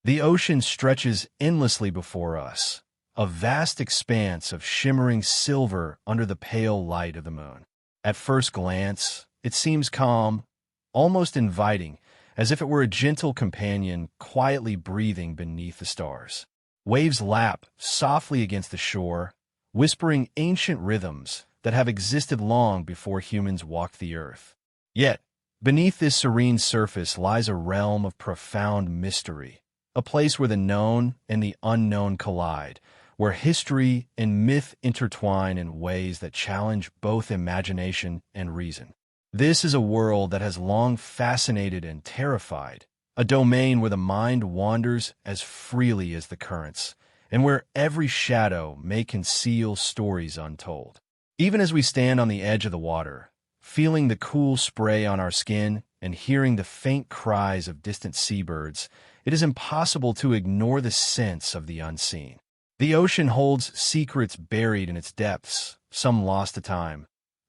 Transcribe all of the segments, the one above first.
The ocean stretches endlessly before us, a vast expanse of shimmering silver under the pale light of the moon. At first glance, it seems calm, almost inviting, as if it were a gentle companion quietly breathing beneath the stars. Waves lap softly against the shore, whispering ancient rhythms that have existed long before humans walked the earth. Yet, beneath this serene surface lies a realm of profound mystery, a place where the known and the unknown collide, where history and myth intertwine in ways that challenge both imagination and reason. This is a world that has long fascinated and terrified, a domain where the mind wanders as freely as the currents, and where every shadow may conceal stories untold. Even as we stand on the edge of the water, feeling the cool spray on our skin and hearing the faint cries of distant seabirds, it is impossible to ignore the sense of the unseen. The ocean holds secrets buried in its depths, some lost to time,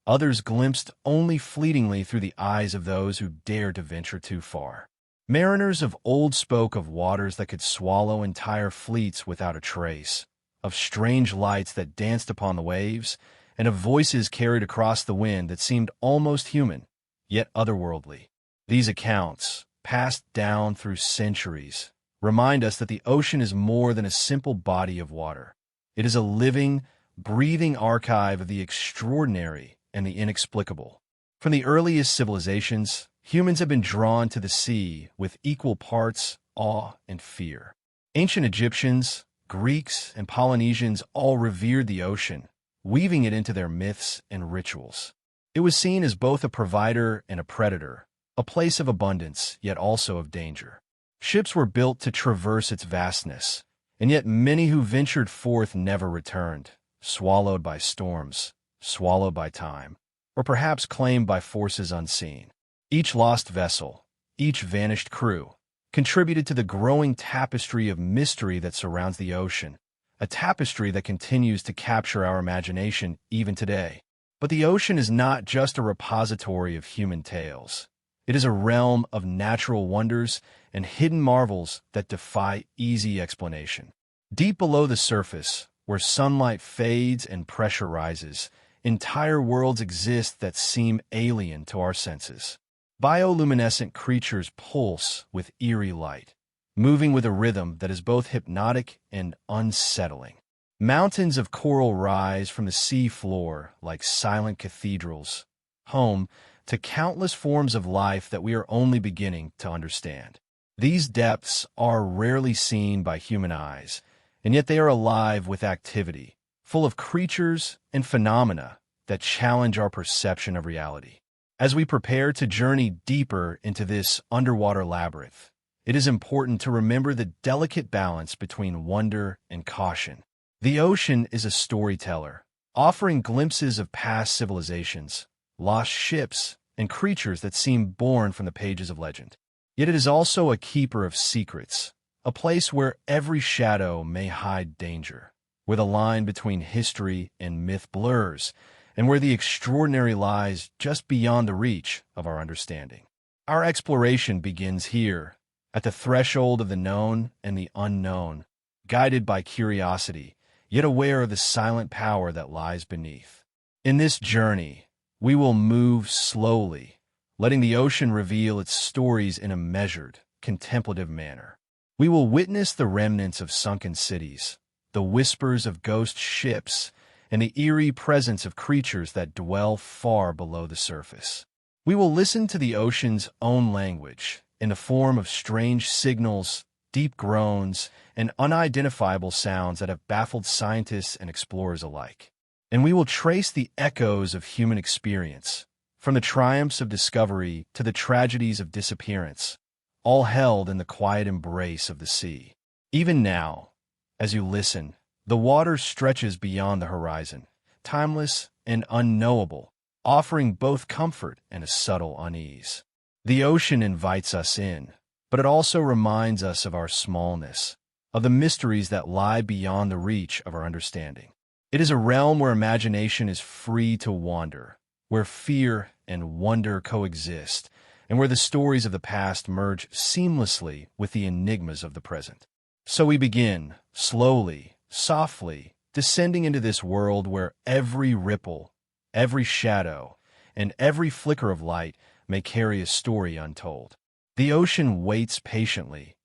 others glimpsed only fleetingly through the eyes of those who dared to venture too far. Mariners of old spoke of waters that could swallow entire fleets without a trace, of strange lights that danced upon the waves, and of voices carried across the wind that seemed almost human, yet otherworldly. These accounts, passed down through centuries, remind us that the ocean is more than a simple body of water. It is a living, breathing archive of the extraordinary and the inexplicable. From the earliest civilizations, humans have been drawn to the sea with equal parts awe and fear. Ancient Egyptians, Greeks, and Polynesians all revered the ocean, weaving it into their myths and rituals. It was seen as both a provider and a predator, a place of abundance, yet also of danger. Ships were built to traverse its vastness, and yet many who ventured forth never returned, swallowed by storms, swallowed by time, or perhaps claimed by forces unseen. Each lost vessel, each vanished crew, contributed to the growing tapestry of mystery that surrounds the ocean, a tapestry that continues to capture our imagination even today. But the ocean is not just a repository of human tales. It is a realm of natural wonders and hidden marvels that defy easy explanation. Deep below the surface, where sunlight fades and pressure rises, entire worlds exist that seem alien to our senses. Bioluminescent creatures pulse with eerie light, moving with a rhythm that is both hypnotic and unsettling. Mountains of coral rise from the sea floor like silent cathedrals, home to countless forms of life that we are only beginning to understand. These depths are rarely seen by human eyes, and yet they are alive with activity, full of creatures and phenomena that challenge our perception of reality. As we prepare to journey deeper into this underwater labyrinth, it is important to remember the delicate balance between wonder and caution. The ocean is a storyteller, offering glimpses of past civilizations, lost ships, and creatures that seem born from the pages of legend. Yet it is also a keeper of secrets, a place where every shadow may hide danger, where the line between history and myth blurs, and where the extraordinary lies just beyond the reach of our understanding. Our exploration begins here, at the threshold of the known and the unknown, guided by curiosity, yet aware of the silent power that lies beneath. In this journey, we will move slowly, letting the ocean reveal its stories in a measured, contemplative manner. We will witness the remnants of sunken cities, the whispers of ghost ships, and the eerie presence of creatures that dwell far below the surface. We will listen to the ocean's own language, in the form of strange signals, deep groans, and unidentifiable sounds that have baffled scientists and explorers alike. And we will trace the echoes of human experience, from the triumphs of discovery to the tragedies of disappearance, all held in the quiet embrace of the sea. Even now, as you listen, the water stretches beyond the horizon, timeless and unknowable, offering both comfort and a subtle unease. The ocean invites us in, but it also reminds us of our smallness, of the mysteries that lie beyond the reach of our understanding. It is a realm where imagination is free to wander, where fear and wonder coexist, and where the stories of the past merge seamlessly with the enigmas of the present. So we begin, slowly, softly, descending into this world where every ripple, every shadow, and every flicker of light may carry a story untold. The ocean waits patiently,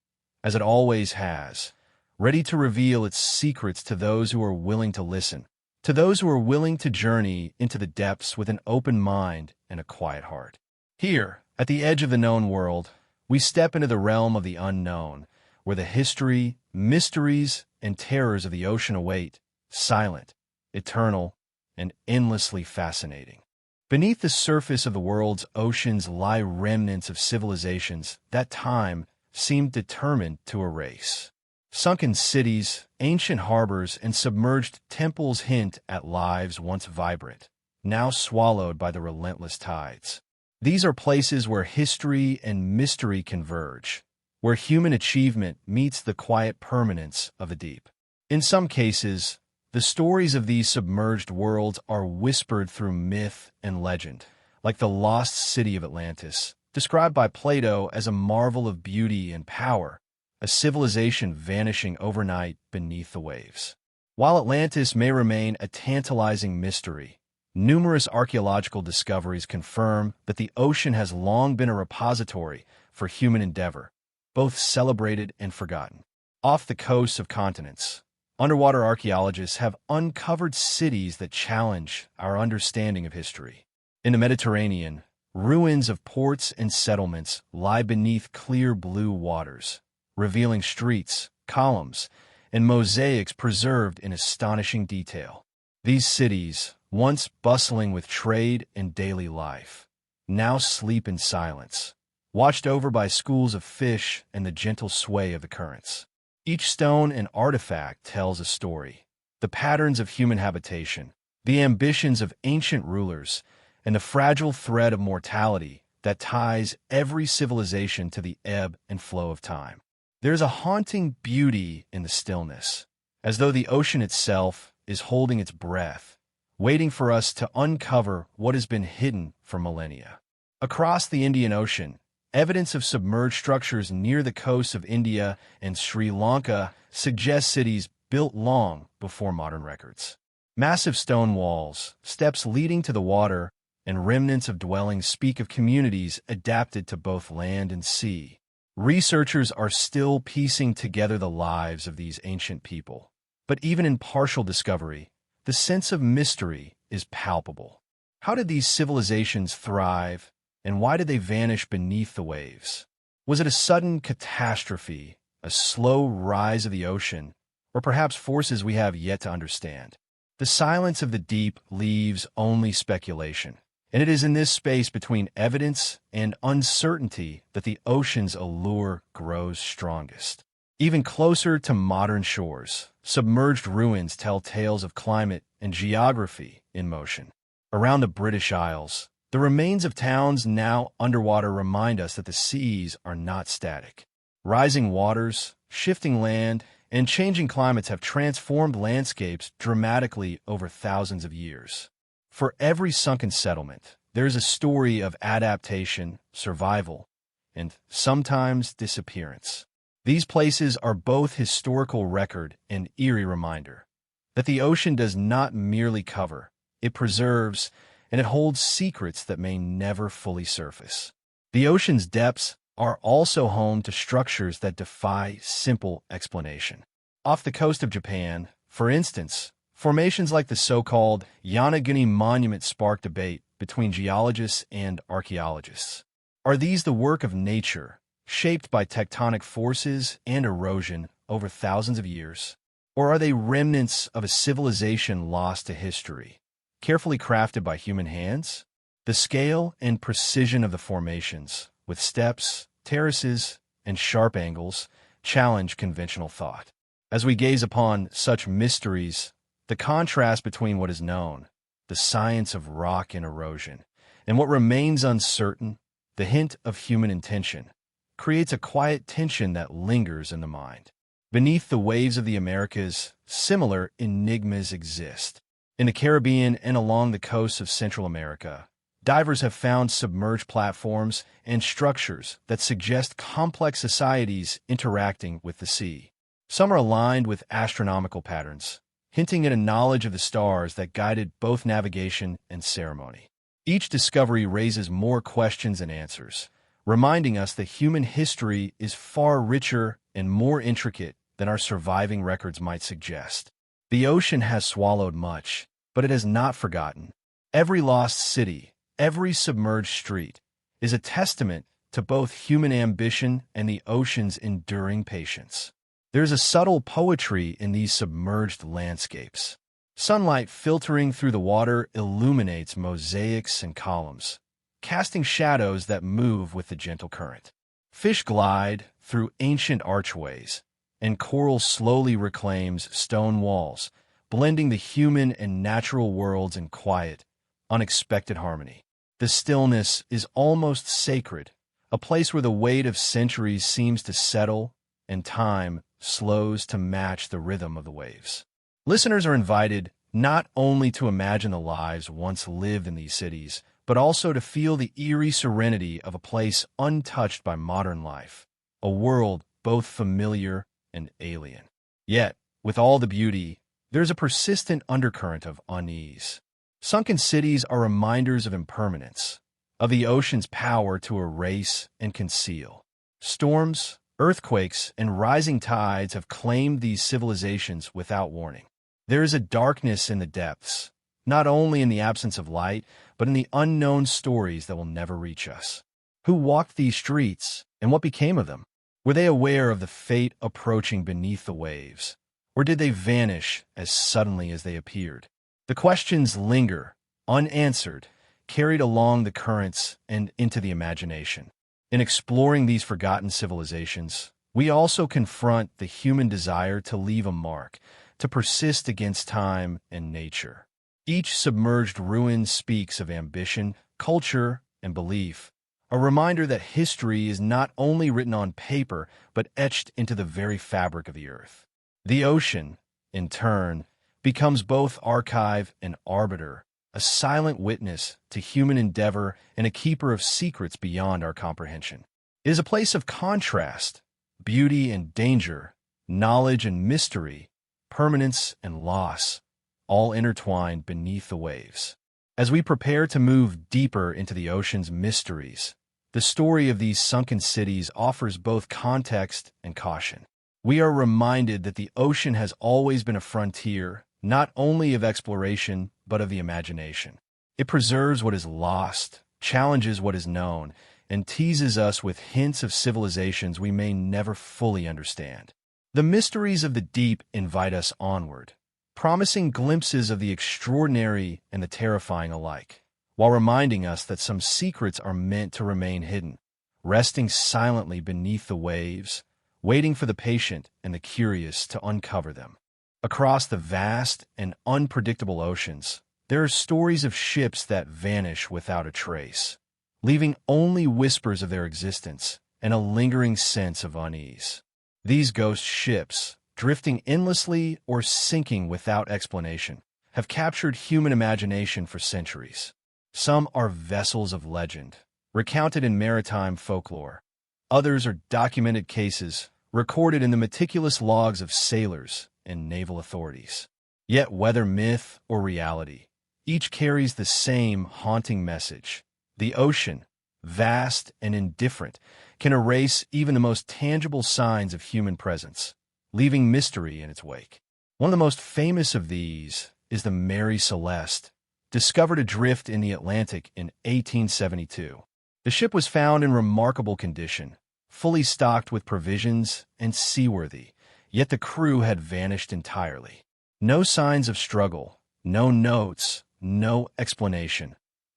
as it always has, ready to reveal its secrets to those who are willing to listen, to those who are willing to journey into the depths with an open mind and a quiet heart. Here, at the edge of the known world, we step into the realm of the unknown, where the history, mysteries, and terrors of the ocean await, silent, eternal, and endlessly fascinating. Beneath the surface of the world's oceans lie remnants of civilizations that time seemed determined to erase. Sunken cities, ancient harbors, and submerged temples hint at lives once vibrant, now swallowed by the relentless tides. These are places where history and mystery converge, where human achievement meets the quiet permanence of the deep. In some cases, the stories of these submerged worlds are whispered through myth and legend, like the lost city of Atlantis, described by Plato as a marvel of beauty and power, a civilization vanishing overnight beneath the waves. While Atlantis may remain a tantalizing mystery, numerous archaeological discoveries confirm that the ocean has long been a repository for human endeavor, both celebrated and forgotten. Off the coasts of continents, underwater archaeologists have uncovered cities that challenge our understanding of history. In the Mediterranean, ruins of ports and settlements lie beneath clear blue waters, revealing streets, columns, and mosaics preserved in astonishing detail. These cities, once bustling with trade and daily life, now sleep in silence, watched over by schools of fish and the gentle sway of the currents. Each stone and artifact tells a story. The patterns of human habitation, the ambitions of ancient rulers, and the fragile thread of mortality that ties every civilization to the ebb and flow of time. There is a haunting beauty in the stillness, as though the ocean itself is holding its breath, waiting for us to uncover what has been hidden for millennia. Across the Indian Ocean, evidence of submerged structures near the coasts of India and Sri Lanka suggests cities built long before modern records. Massive stone walls, steps leading to the water, and remnants of dwellings speak of communities adapted to both land and sea. Researchers are still piecing together the lives of these ancient people. But even in partial discovery, the sense of mystery is palpable. How did these civilizations thrive, and why did they vanish beneath the waves? Was it a sudden catastrophe, a slow rise of the ocean, or perhaps forces we have yet to understand? The silence of the deep leaves only speculation. And it is in this space between evidence and uncertainty that the ocean's allure grows strongest. Even closer to modern shores, submerged ruins tell tales of climate and geography in motion. Around the British Isles, the remains of towns now underwater remind us that the seas are not static. Rising waters, shifting land, and changing climates have transformed landscapes dramatically over thousands of years. For every sunken settlement, there is a story of adaptation, survival, and sometimes disappearance. These places are both historical record and eerie reminder that the ocean does not merely cover, it preserves, and it holds secrets that may never fully surface. The ocean's depths are also home to structures that defy simple explanation. Off the coast of Japan, for instance, formations like the so-called Yanaguni Monument spark debate between geologists and archaeologists. Are these the work of nature, shaped by tectonic forces and erosion over thousands of years? Or are they remnants of a civilization lost to history, carefully crafted by human hands? The scale and precision of the formations, with steps, terraces, and sharp angles, challenge conventional thought. As we gaze upon such mysteries, the contrast between what is known, the science of rock and erosion, and what remains uncertain, the hint of human intention, creates a quiet tension that lingers in the mind. Beneath the waves of the Americas, similar enigmas exist. In the Caribbean and along the coasts of Central America, Divers have found submerged platforms and structures that suggest complex societies interacting with the sea. Some are aligned with astronomical patterns, hinting at a knowledge of the stars that guided both navigation and ceremony. Each discovery raises more questions than answers, reminding us that human history is far richer and more intricate than our surviving records might suggest. The ocean has swallowed much, but it has not forgotten. Every lost city, every submerged street, is a testament to both human ambition and the ocean's enduring patience. There's a subtle poetry in these submerged landscapes. Sunlight filtering through the water illuminates mosaics and columns, casting shadows that move with the gentle current. Fish glide through ancient archways, and coral slowly reclaims stone walls, blending the human and natural worlds in quiet, unexpected harmony. The stillness is almost sacred, a place where the weight of centuries seems to settle and time slows to match the rhythm of the waves. Listeners are invited not only to imagine the lives once lived in these cities, but also to feel the eerie serenity of a place untouched by modern life, a world both familiar and alien. Yet, with all the beauty, there's a persistent undercurrent of unease. Sunken cities are reminders of impermanence, of the ocean's power to erase and conceal. Storms, earthquakes, and rising tides have claimed these civilizations without warning. There is a darkness in the depths, not only in the absence of light, but in the unknown stories that will never reach us. Who walked these streets, and what became of them? Were they aware of the fate approaching beneath the waves, or did they vanish as suddenly as they appeared? The questions linger, unanswered, carried along the currents and into the imagination. In exploring these forgotten civilizations, we also confront the human desire to leave a mark, to persist against time and nature. Each submerged ruin speaks of ambition, culture, and belief, a reminder that history is not only written on paper, but etched into the very fabric of the earth. The ocean, in turn, becomes both archive and arbiter, a silent witness to human endeavor and a keeper of secrets beyond our comprehension. It is a place of contrast, beauty and danger, knowledge and mystery, permanence and loss, all intertwined beneath the waves. As we prepare to move deeper into the ocean's mysteries, the story of these sunken cities offers both context and caution. We are reminded that the ocean has always been a frontier, not only of exploration, but of the imagination. It preserves what is lost, challenges what is known, and teases us with hints of civilizations we may never fully understand. The mysteries of the deep invite us onward, promising glimpses of the extraordinary and the terrifying alike, while reminding us that some secrets are meant to remain hidden, resting silently beneath the waves, waiting for the patient and the curious to uncover them. Across the vast and unpredictable oceans, there are stories of ships that vanish without a trace, leaving only whispers of their existence and a lingering sense of unease. These ghost ships, drifting endlessly or sinking without explanation, have captured human imagination for centuries. Some are vessels of legend, recounted in maritime folklore. Others are documented cases, recorded in the meticulous logs of sailors and naval authorities. Yet whether myth or reality, each carries the same haunting message. The ocean, vast and indifferent, can erase even the most tangible signs of human presence, leaving mystery in its wake. One of the most famous of these is the Mary Celeste, discovered adrift in the Atlantic in 1872. The ship was found in remarkable condition, fully stocked with provisions and seaworthy, yet the crew had vanished entirely. No signs of struggle, no notes, no explanation,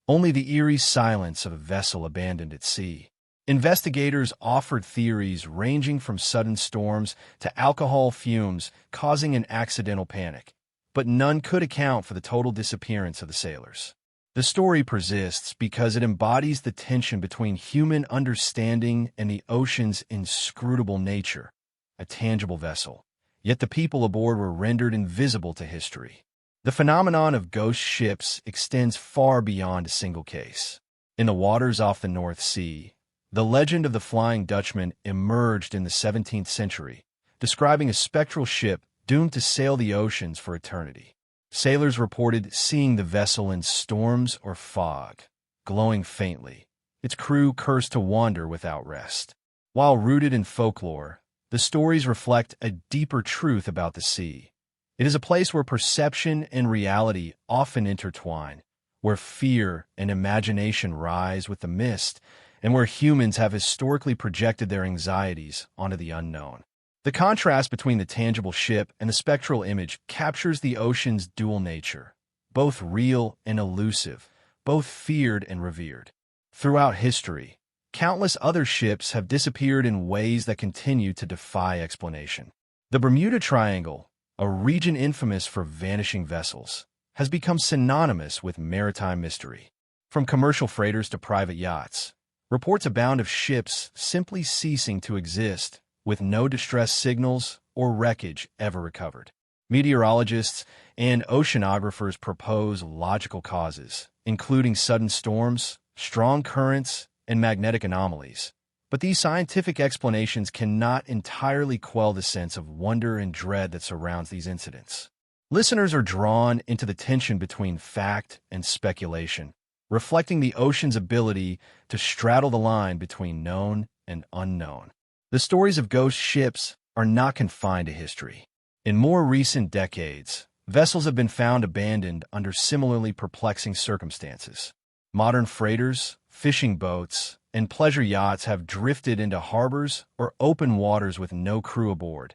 only the eerie silence of a vessel abandoned at sea. Investigators offered theories ranging from sudden storms to alcohol fumes causing an accidental panic, but none could account for the total disappearance of the sailors. The story persists because it embodies the tension between human understanding and the ocean's inscrutable nature, a tangible vessel. Yet the people aboard were rendered invisible to history. The phenomenon of ghost ships extends far beyond a single case. In the waters off the North Sea, the legend of the Flying Dutchman emerged in the 17th century, describing a spectral ship doomed to sail the oceans for eternity. Sailors reported seeing the vessel in storms or fog, glowing faintly, its crew cursed to wander without rest. While rooted in folklore, the stories reflect a deeper truth about the sea. It is a place where perception and reality often intertwine, where fear and imagination rise with the mist, and where humans have historically projected their anxieties onto the unknown. The contrast between the tangible ship and the spectral image captures the ocean's dual nature, both real and elusive, both feared and revered. Throughout history, countless other ships have disappeared in ways that continue to defy explanation. The Bermuda Triangle, a region infamous for vanishing vessels, has become synonymous with maritime mystery. From commercial freighters to private yachts, reports abound of ships simply ceasing to exist, with no distress signals or wreckage ever recovered. Meteorologists and oceanographers propose logical causes, including sudden storms, strong currents, and magnetic anomalies. But these scientific explanations cannot entirely quell the sense of wonder and dread that surrounds these incidents. Listeners are drawn into the tension between fact and speculation, reflecting the ocean's ability to straddle the line between known and unknown. The stories of ghost ships are not confined to history. In more recent decades, vessels have been found abandoned under similarly perplexing circumstances. Modern freighters, fishing boats, and pleasure yachts have drifted into harbors or open waters with no crew aboard,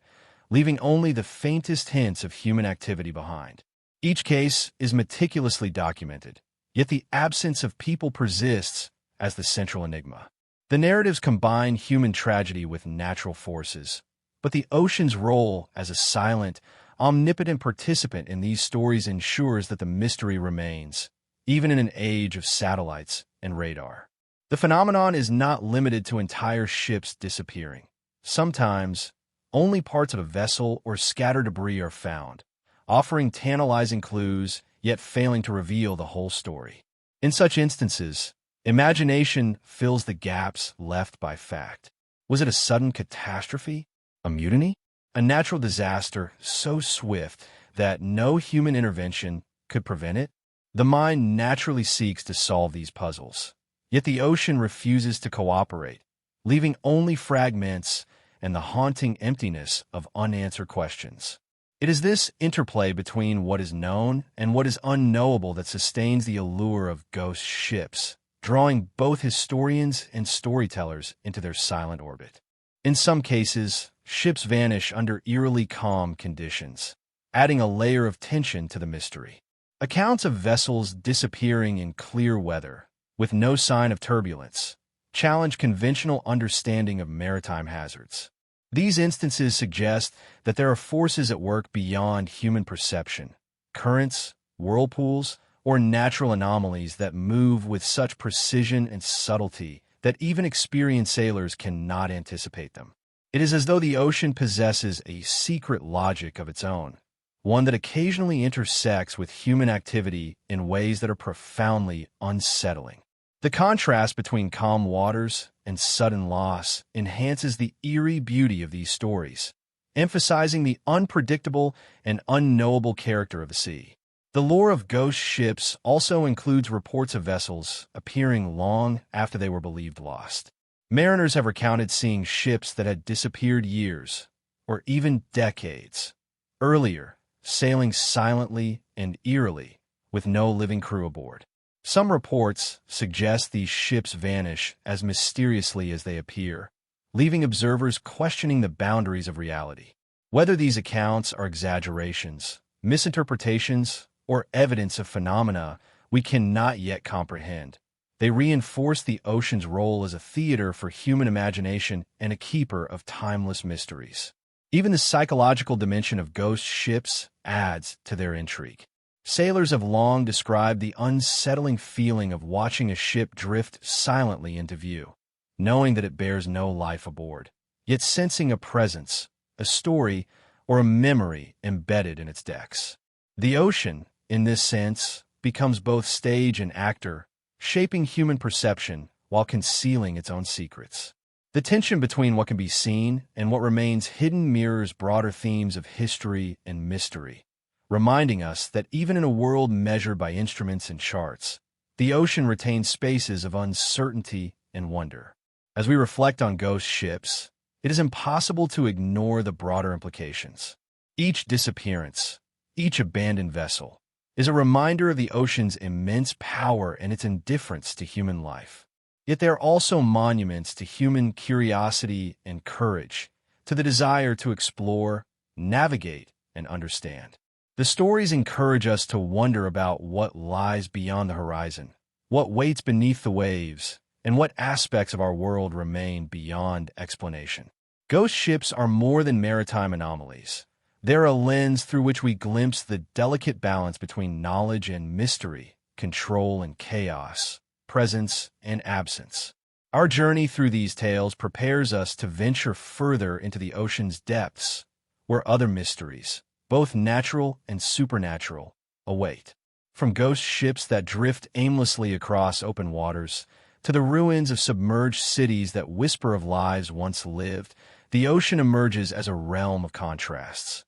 leaving only the faintest hints of human activity behind. Each case is meticulously documented, yet the absence of people persists as the central enigma. The narratives combine human tragedy with natural forces, but the ocean's role as a silent, omnipotent participant in these stories ensures that the mystery remains, even in an age of satellites and radar. The phenomenon is not limited to entire ships disappearing. Sometimes, only parts of a vessel or scattered debris are found, offering tantalizing clues yet failing to reveal the whole story. In such instances, imagination fills the gaps left by fact. Was it a sudden catastrophe? A mutiny? A natural disaster so swift that no human intervention could prevent it? The mind naturally seeks to solve these puzzles, yet the ocean refuses to cooperate, leaving only fragments and the haunting emptiness of unanswered questions. It is this interplay between what is known and what is unknowable that sustains the allure of ghost ships, drawing both historians and storytellers into their silent orbit. In some cases, ships vanish under eerily calm conditions, adding a layer of tension to the mystery. Accounts of vessels disappearing in clear weather, with no sign of turbulence, challenge conventional understanding of maritime hazards. These instances suggest that there are forces at work beyond human perception, currents, whirlpools, or natural anomalies that move with such precision and subtlety that even experienced sailors cannot anticipate them. It is as though the ocean possesses a secret logic of its own, one that occasionally intersects with human activity in ways that are profoundly unsettling. The contrast between calm waters and sudden loss enhances the eerie beauty of these stories, emphasizing the unpredictable and unknowable character of the sea. The lore of ghost ships also includes reports of vessels appearing long after they were believed lost. Mariners have recounted seeing ships that had disappeared years, or even decades, earlier, sailing silently and eerily, with no living crew aboard. Some reports suggest these ships vanish as mysteriously as they appear, leaving observers questioning the boundaries of reality. Whether these accounts are exaggerations, misinterpretations, or evidence of phenomena we cannot yet comprehend, they reinforce the ocean's role as a theater for human imagination and a keeper of timeless mysteries. Even the psychological dimension of ghost ships adds to their intrigue. Sailors have long described the unsettling feeling of watching a ship drift silently into view, knowing that it bears no life aboard, yet sensing a presence, a story, or a memory embedded in its decks. The ocean, in this sense, becomes both stage and actor, shaping human perception while concealing its own secrets. The tension between what can be seen and what remains hidden mirrors broader themes of history and mystery, reminding us that even in a world measured by instruments and charts, the ocean retains spaces of uncertainty and wonder. As we reflect on ghost ships, it is impossible to ignore the broader implications. Each disappearance, each abandoned vessel, is a reminder of the ocean's immense power and its indifference to human life. Yet they are also monuments to human curiosity and courage, to the desire to explore, navigate, and understand. The stories encourage us to wonder about what lies beyond the horizon, what waits beneath the waves, and what aspects of our world remain beyond explanation. Ghost ships are more than maritime anomalies. They're a lens through which we glimpse the delicate balance between knowledge and mystery, control and chaos, presence and absence. Our journey through these tales prepares us to venture further into the ocean's depths, where other mysteries, both natural and supernatural, await. From ghost ships that drift aimlessly across open waters, to the ruins of submerged cities that whisper of lives once lived, the ocean emerges as a realm of contrasts.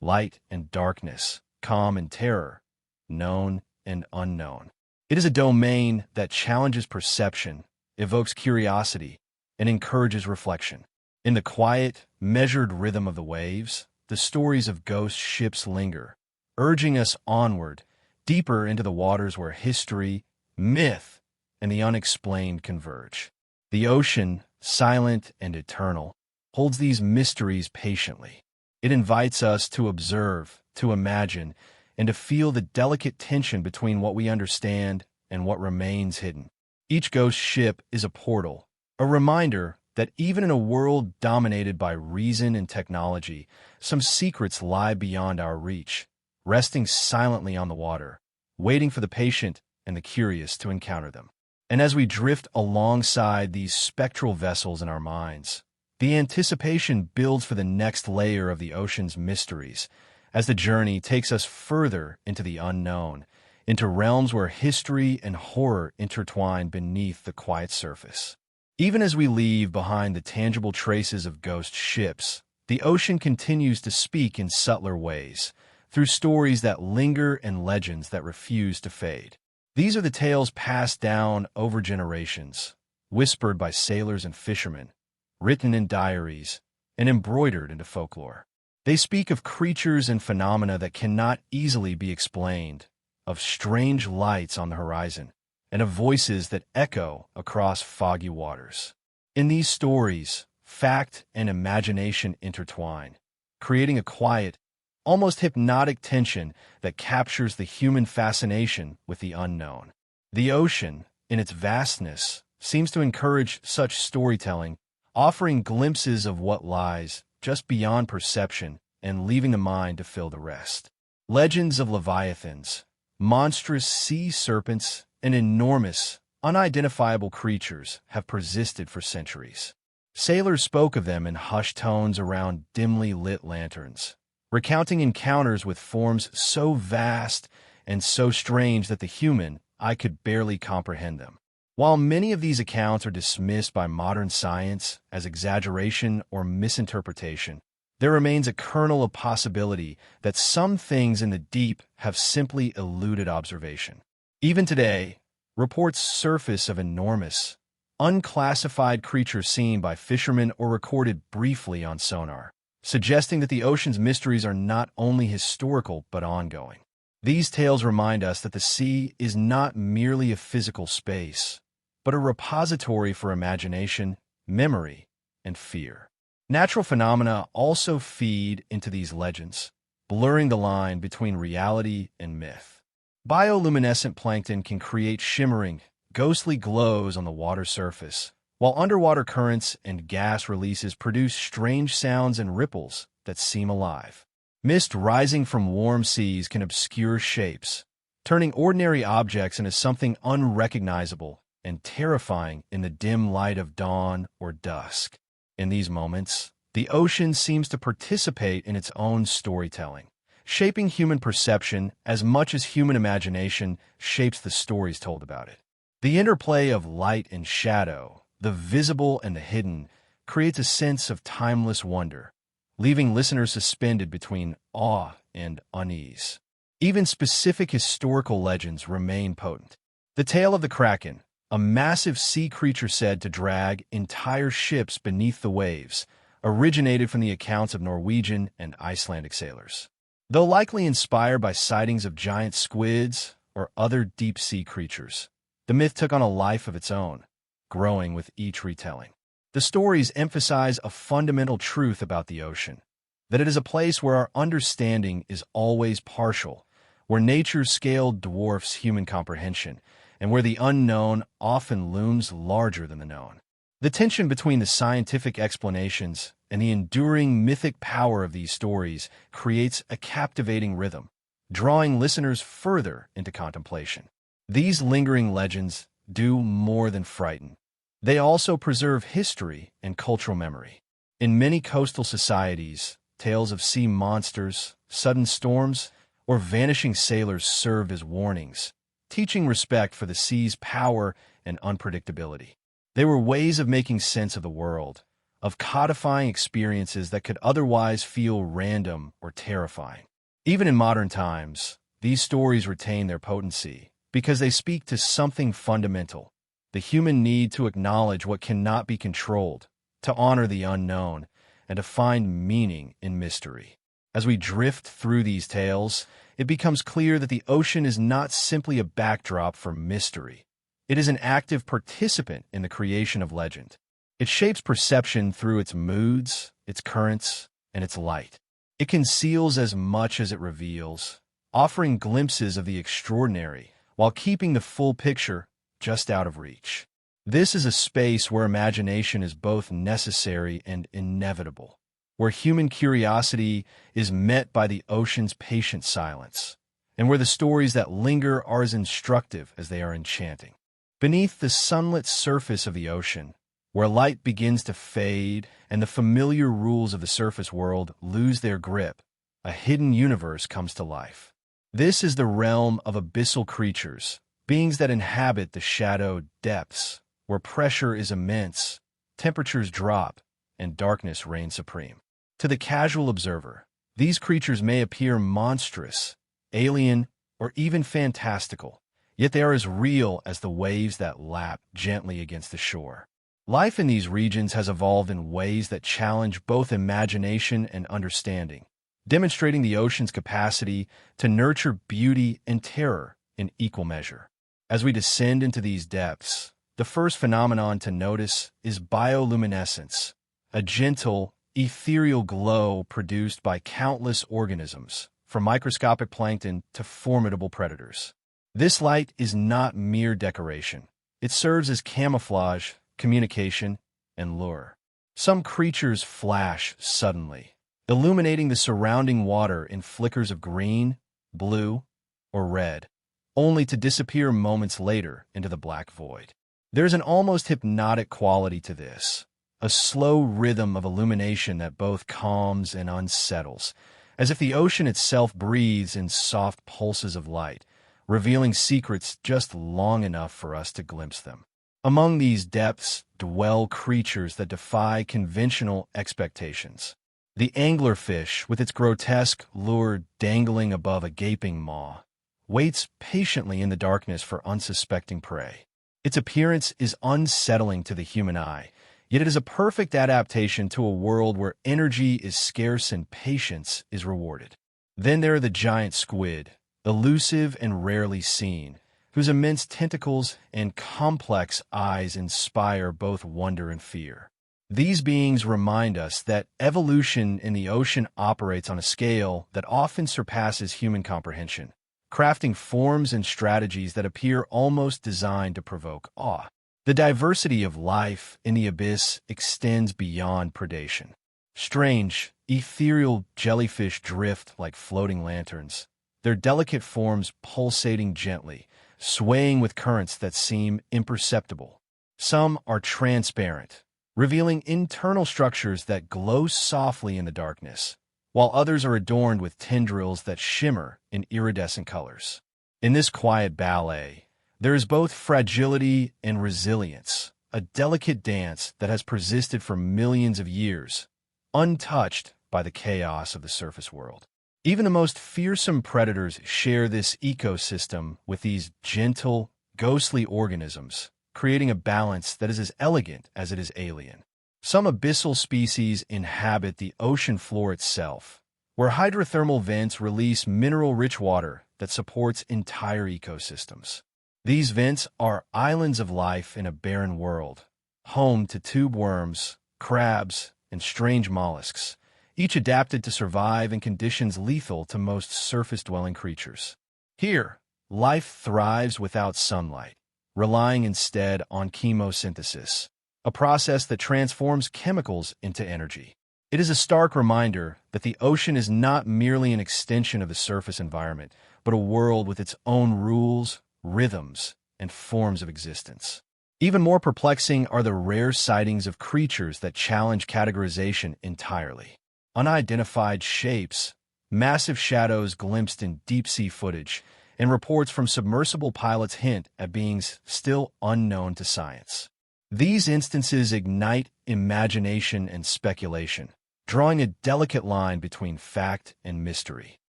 Light and darkness, calm and terror, known and unknown. It is a domain that challenges perception, evokes curiosity, and encourages reflection. In the quiet, measured rhythm of the waves, the stories of ghost ships linger, urging us onward, deeper into the waters where history, myth, and the unexplained converge. The ocean, silent and eternal, holds these mysteries patiently. It invites us to observe, to imagine, and to feel the delicate tension between what we understand and what remains hidden. Each ghost ship is a portal, a reminder that even in a world dominated by reason and technology, some secrets lie beyond our reach, resting silently on the water, waiting for the patient and the curious to encounter them. And as we drift alongside these spectral vessels in our minds, the anticipation builds for the next layer of the ocean's mysteries, as the journey takes us further into the unknown, into realms where history and horror intertwine beneath the quiet surface. Even as we leave behind the tangible traces of ghost ships, the ocean continues to speak in subtler ways, through stories that linger and legends that refuse to fade. These are the tales passed down over generations, whispered by sailors and fishermen, written in diaries, and embroidered into folklore. They speak of creatures and phenomena that cannot easily be explained, of strange lights on the horizon, and of voices that echo across foggy waters. In these stories, fact and imagination intertwine, creating a quiet, almost hypnotic tension that captures the human fascination with the unknown. The ocean, in its vastness, seems to encourage such storytelling, offering glimpses of what lies just beyond perception and leaving the mind to fill the rest. Legends of leviathans, monstrous sea serpents, and enormous, unidentifiable creatures have persisted for centuries. Sailors spoke of them in hushed tones around dimly lit lanterns, recounting encounters with forms so vast and so strange that the human eye could barely comprehend them. While many of these accounts are dismissed by modern science as exaggeration or misinterpretation, there remains a kernel of possibility that some things in the deep have simply eluded observation. Even today, reports surface of enormous, unclassified creatures seen by fishermen or recorded briefly on sonar, suggesting that the ocean's mysteries are not only historical but ongoing. These tales remind us that the sea is not merely a physical space, but a repository for imagination, memory, and fear. Natural phenomena also feed into these legends, blurring the line between reality and myth. Bioluminescent plankton can create shimmering, ghostly glows on the water surface, while underwater currents and gas releases produce strange sounds and ripples that seem alive. Mist rising from warm seas can obscure shapes, turning ordinary objects into something unrecognizable and terrifying in the dim light of dawn or dusk. In these moments, the ocean seems to participate in its own storytelling, shaping human perception as much as human imagination shapes the stories told about it. The interplay of light and shadow, the visible and the hidden, creates a sense of timeless wonder, leaving listeners suspended between awe and unease. Even specific historical legends remain potent. The tale of the Kraken, a massive sea creature said to drag entire ships beneath the waves, originated from the accounts of Norwegian and Icelandic sailors. Though likely inspired by sightings of giant squids or other deep-sea creatures, the myth took on a life of its own, growing with each retelling. The stories emphasize a fundamental truth about the ocean, that it is a place where our understanding is always partial, where nature's scale dwarfs human comprehension, and where the unknown often looms larger than the known. The tension between the scientific explanations and the enduring mythic power of these stories creates a captivating rhythm, drawing listeners further into contemplation. These lingering legends do more than frighten. They also preserve history and cultural memory. In many coastal societies, tales of sea monsters, sudden storms, or vanishing sailors served as warnings, teaching respect for the sea's power and unpredictability. They were ways of making sense of the world, of codifying experiences that could otherwise feel random or terrifying. Even in modern times, these stories retain their potency because they speak to something fundamental, the human need to acknowledge what cannot be controlled, to honor the unknown, and to find meaning in mystery. As we drift through these tales, it becomes clear that the ocean is not simply a backdrop for mystery. It is an active participant in the creation of legend. It shapes perception through its moods, its currents, and its light. It conceals as much as it reveals, offering glimpses of the extraordinary while keeping the full picture just out of reach. This is a space where imagination is both necessary and inevitable, where human curiosity is met by the ocean's patient silence, and where the stories that linger are as instructive as they are enchanting. Beneath the sunlit surface of the ocean, where light begins to fade and the familiar rules of the surface world lose their grip, a hidden universe comes to life. This is the realm of abyssal creatures, beings that inhabit the shadowed depths, where pressure is immense, temperatures drop, and darkness reigns supreme. To the casual observer, these creatures may appear monstrous, alien, or even fantastical, yet they are as real as the waves that lap gently against the shore. Life in these regions has evolved in ways that challenge both imagination and understanding, demonstrating the ocean's capacity to nurture beauty and terror in equal measure. As we descend into these depths, the first phenomenon to notice is bioluminescence, a gentle, ethereal glow produced by countless organisms, from microscopic plankton to formidable predators. This light is not mere decoration. It serves as camouflage, communication, and lure. Some creatures flash suddenly, illuminating the surrounding water in flickers of green, blue, or red, only to disappear moments later into the black void. There's an almost hypnotic quality to this, a slow rhythm of illumination that both calms and unsettles, as if the ocean itself breathes in soft pulses of light, revealing secrets just long enough for us to glimpse them. Among these depths dwell creatures that defy conventional expectations. The anglerfish, with its grotesque lure dangling above a gaping maw, waits patiently in the darkness for unsuspecting prey. Its appearance is unsettling to the human eye, yet it is a perfect adaptation to a world where energy is scarce and patience is rewarded. Then there are the giant squid, elusive and rarely seen, whose immense tentacles and complex eyes inspire both wonder and fear. These beings remind us that evolution in the ocean operates on a scale that often surpasses human comprehension, crafting forms and strategies that appear almost designed to provoke awe. The diversity of life in the abyss extends beyond predation. Strange, ethereal jellyfish drift like floating lanterns, their delicate forms pulsating gently, swaying with currents that seem imperceptible. Some are transparent, revealing internal structures that glow softly in the darkness, while others are adorned with tendrils that shimmer in iridescent colors. In this quiet ballet, there is both fragility and resilience, a delicate dance that has persisted for millions of years, untouched by the chaos of the surface world. Even the most fearsome predators share this ecosystem with these gentle, ghostly organisms, creating a balance that is as elegant as it is alien. Some abyssal species inhabit the ocean floor itself, where hydrothermal vents release mineral-rich water that supports entire ecosystems. These vents are islands of life in a barren world, home to tube worms, crabs, and strange mollusks, each adapted to survive in conditions lethal to most surface-dwelling creatures. Here, life thrives without sunlight, relying instead on chemosynthesis, a process that transforms chemicals into energy. It is a stark reminder that the ocean is not merely an extension of the surface environment, but a world with its own rules, rhythms, and forms of existence. Even more perplexing are the rare sightings of creatures that challenge categorization entirely. Unidentified shapes, massive shadows glimpsed in deep-sea footage, and reports from submersible pilots hint at beings still unknown to science. These instances ignite imagination and speculation, drawing a delicate line between fact and mystery.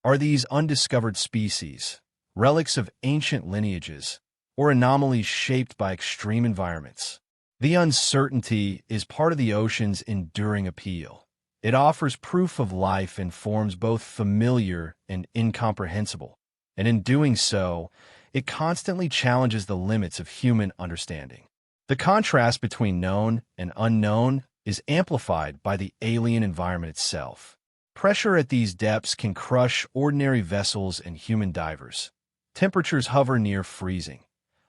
Are these undiscovered species, relics of ancient lineages, or anomalies shaped by extreme environments? The uncertainty is part of the ocean's enduring appeal. It offers proof of life in forms both familiar and incomprehensible, and in doing so, it constantly challenges the limits of human understanding. The contrast between known and unknown is amplified by the alien environment itself. Pressure at these depths can crush ordinary vessels and human divers. Temperatures hover near freezing.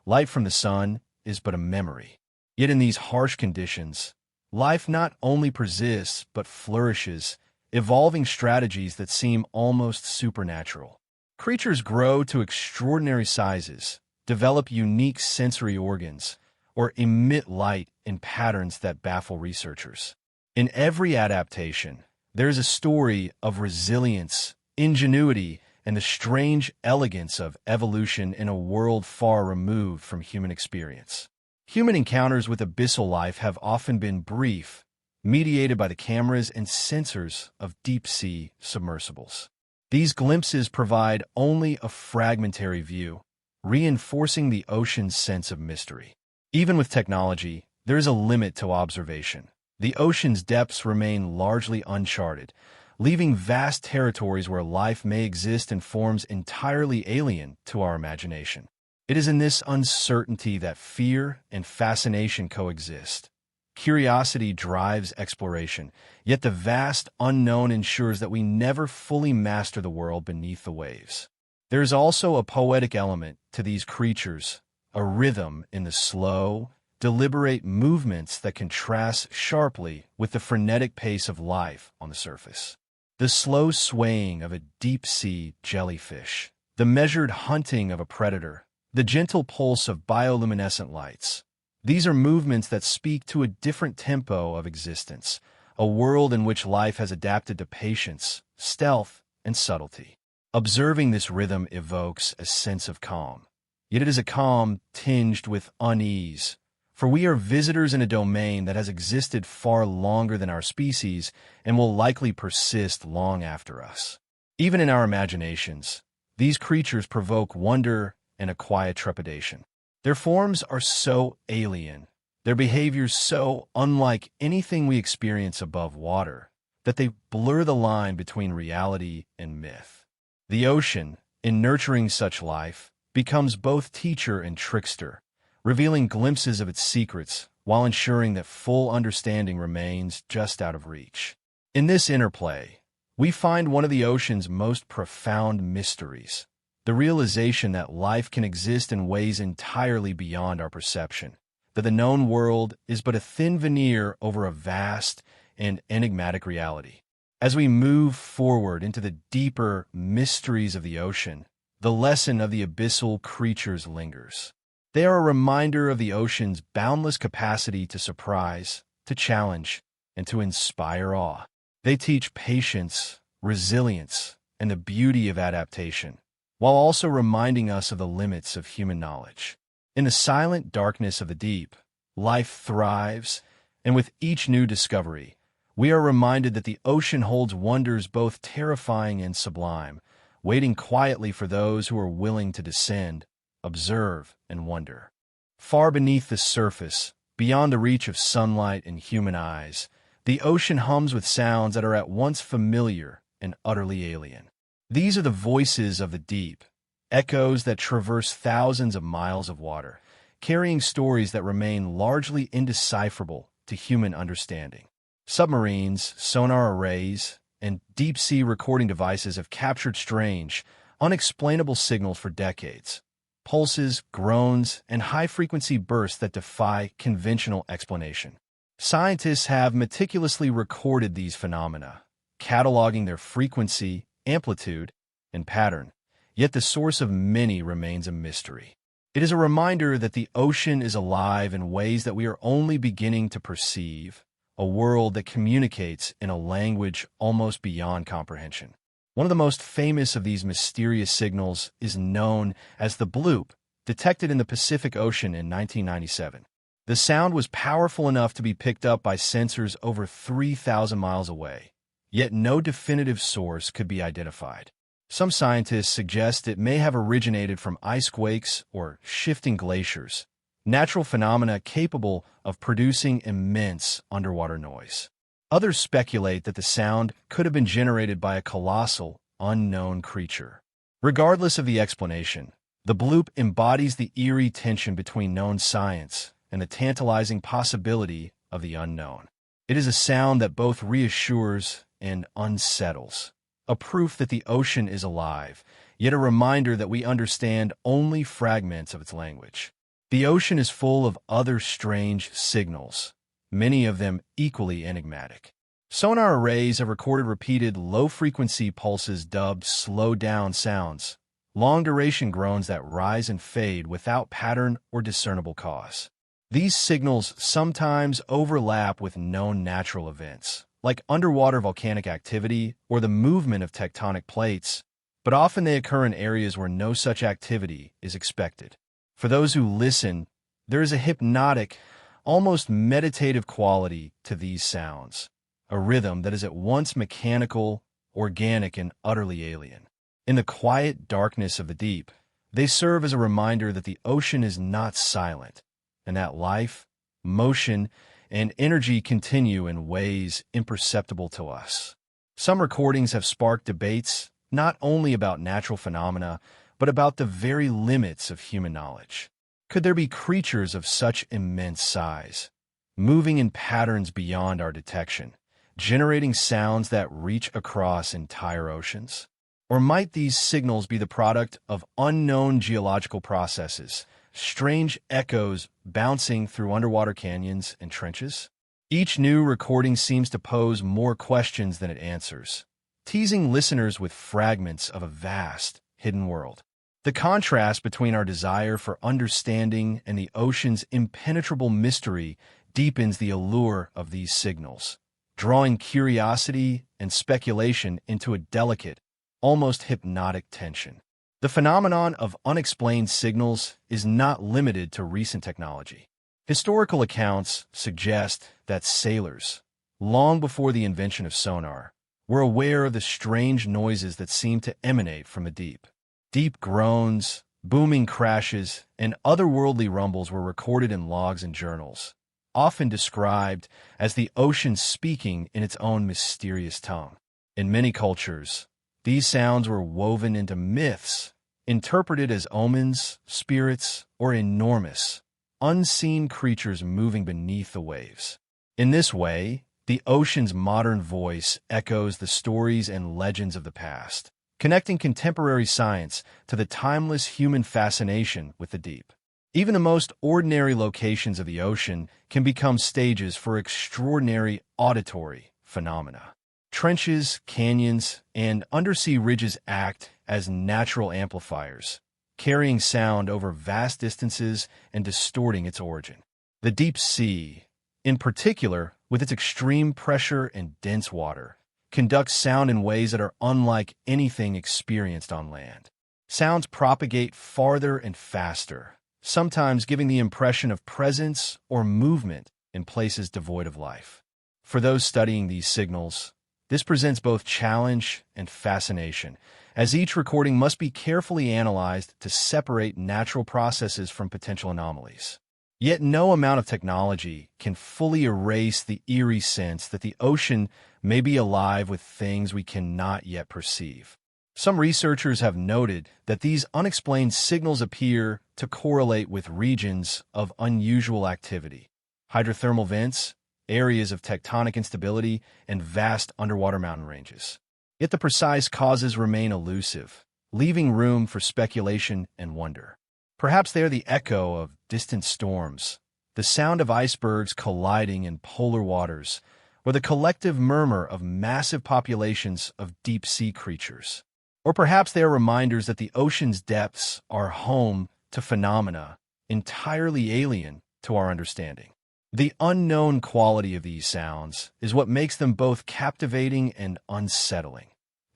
Light from the sun is but a memory. Yet in these harsh conditions, life not only persists but flourishes, evolving strategies that seem almost supernatural. Creatures grow to extraordinary sizes, develop unique sensory organs, or emit light in patterns that baffle researchers. In every adaptation, there is a story of resilience, ingenuity, and the strange elegance of evolution in a world far removed from human experience. Human encounters with abyssal life have often been brief, mediated by the cameras and sensors of deep-sea submersibles. These glimpses provide only a fragmentary view, reinforcing the ocean's sense of mystery. Even with technology, there is a limit to observation. The ocean's depths remain largely uncharted, leaving vast territories where life may exist in forms entirely alien to our imagination. It is in this uncertainty that fear and fascination coexist. Curiosity drives exploration, yet the vast unknown ensures that we never fully master the world beneath the waves. There is also a poetic element to these creatures, a rhythm in the slow, deliberate movements that contrast sharply with the frenetic pace of life on the surface. The slow swaying of a deep-sea jellyfish, the measured hunting of a predator, the gentle pulse of bioluminescent lights. These are movements that speak to a different tempo of existence, a world in which life has adapted to patience, stealth, and subtlety. Observing this rhythm evokes a sense of calm. Yet it is a calm tinged with unease, for we are visitors in a domain that has existed far longer than our species and will likely persist long after us. Even in our imaginations, these creatures provoke wonder and a quiet trepidation. Their forms are so alien, their behaviors so unlike anything we experience above water, that they blur the line between reality and myth. The ocean, in nurturing such life, becomes both teacher and trickster, revealing glimpses of its secrets while ensuring that full understanding remains just out of reach. In this interplay, we find one of the ocean's most profound mysteries, the realization that life can exist in ways entirely beyond our perception, that the known world is but a thin veneer over a vast and enigmatic reality. As we move forward into the deeper mysteries of the ocean, the lesson of the abyssal creatures lingers. They are a reminder of the ocean's boundless capacity to surprise, to challenge, and to inspire awe. They teach patience, resilience, and the beauty of adaptation, while also reminding us of the limits of human knowledge. In the silent darkness of the deep, life thrives, and with each new discovery, we are reminded that the ocean holds wonders both terrifying and sublime, waiting quietly for those who are willing to descend, observe, and wonder. Far beneath the surface, beyond the reach of sunlight and human eyes, the ocean hums with sounds that are at once familiar and utterly alien. These are the voices of the deep, echoes that traverse thousands of miles of water, carrying stories that remain largely indecipherable to human understanding. Submarines, sonar arrays, and deep-sea recording devices have captured strange, unexplainable signals for decades. Pulses, groans, and high-frequency bursts that defy conventional explanation. Scientists have meticulously recorded these phenomena, cataloging their frequency, amplitude, and pattern, yet the source of many remains a mystery. It is a reminder that the ocean is alive in ways that we are only beginning to perceive, a world that communicates in a language almost beyond comprehension. One of the most famous of these mysterious signals is known as the bloop, detected in the Pacific Ocean in 1997. The sound was powerful enough to be picked up by sensors over 3,000 miles away, yet no definitive source could be identified. Some scientists suggest it may have originated from ice quakes or shifting glaciers, natural phenomena capable of producing immense underwater noise. Others speculate that the sound could have been generated by a colossal, unknown creature. Regardless of the explanation, the bloop embodies the eerie tension between known science and the tantalizing possibility of the unknown. It is a sound that both reassures and unsettles, a proof that the ocean is alive, yet a reminder that we understand only fragments of its language. The ocean is full of other strange signals, many of them equally enigmatic. Sonar arrays have recorded repeated low-frequency pulses dubbed slow-down sounds, long-duration groans that rise and fade without pattern or discernible cause. These signals sometimes overlap with known natural events, like underwater volcanic activity or the movement of tectonic plates, but often they occur in areas where no such activity is expected. For those who listen, there is a hypnotic, almost meditative quality to these sounds, a rhythm that is at once mechanical, organic, and utterly alien. In the quiet darkness of the deep, they serve as a reminder that the ocean is not silent, and that life, motion, and energy continue in ways imperceptible to us. Some recordings have sparked debates not only about natural phenomena, but about the very limits of human knowledge. Could there be creatures of such immense size, moving in patterns beyond our detection, generating sounds that reach across entire oceans? Or might these signals be the product of unknown geological processes, strange echoes bouncing through underwater canyons and trenches? Each new recording seems to pose more questions than it answers, teasing listeners with fragments of a vast, hidden world. The contrast between our desire for understanding and the ocean's impenetrable mystery deepens the allure of these signals, drawing curiosity and speculation into a delicate, almost hypnotic tension. The phenomenon of unexplained signals is not limited to recent technology. Historical accounts suggest that sailors, long before the invention of sonar, were aware of the strange noises that seemed to emanate from the deep. Deep groans, booming crashes, and otherworldly rumbles were recorded in logs and journals, often described as the ocean speaking in its own mysterious tongue. In many cultures, these sounds were woven into myths, interpreted as omens, spirits, or enormous, unseen creatures moving beneath the waves. In this way, the ocean's modern voice echoes the stories and legends of the past, connecting contemporary science to the timeless human fascination with the deep. Even the most ordinary locations of the ocean can become stages for extraordinary auditory phenomena. Trenches, canyons, and undersea ridges act as natural amplifiers, carrying sound over vast distances and distorting its origin. The deep sea, in particular, with its extreme pressure and dense water, conduct sound in ways that are unlike anything experienced on land. Sounds propagate farther and faster, sometimes giving the impression of presence or movement in places devoid of life. For those studying these signals, this presents both challenge and fascination, as each recording must be carefully analyzed to separate natural processes from potential anomalies. Yet no amount of technology can fully erase the eerie sense that the ocean may be alive with things we cannot yet perceive. Some researchers have noted that these unexplained signals appear to correlate with regions of unusual activity, hydrothermal vents, areas of tectonic instability, and vast underwater mountain ranges. Yet the precise causes remain elusive, leaving room for speculation and wonder. Perhaps they are the echo of distant storms, the sound of icebergs colliding in polar waters, or the collective murmur of massive populations of deep-sea creatures. Or perhaps they are reminders that the ocean's depths are home to phenomena entirely alien to our understanding. The unknown quality of these sounds is what makes them both captivating and unsettling.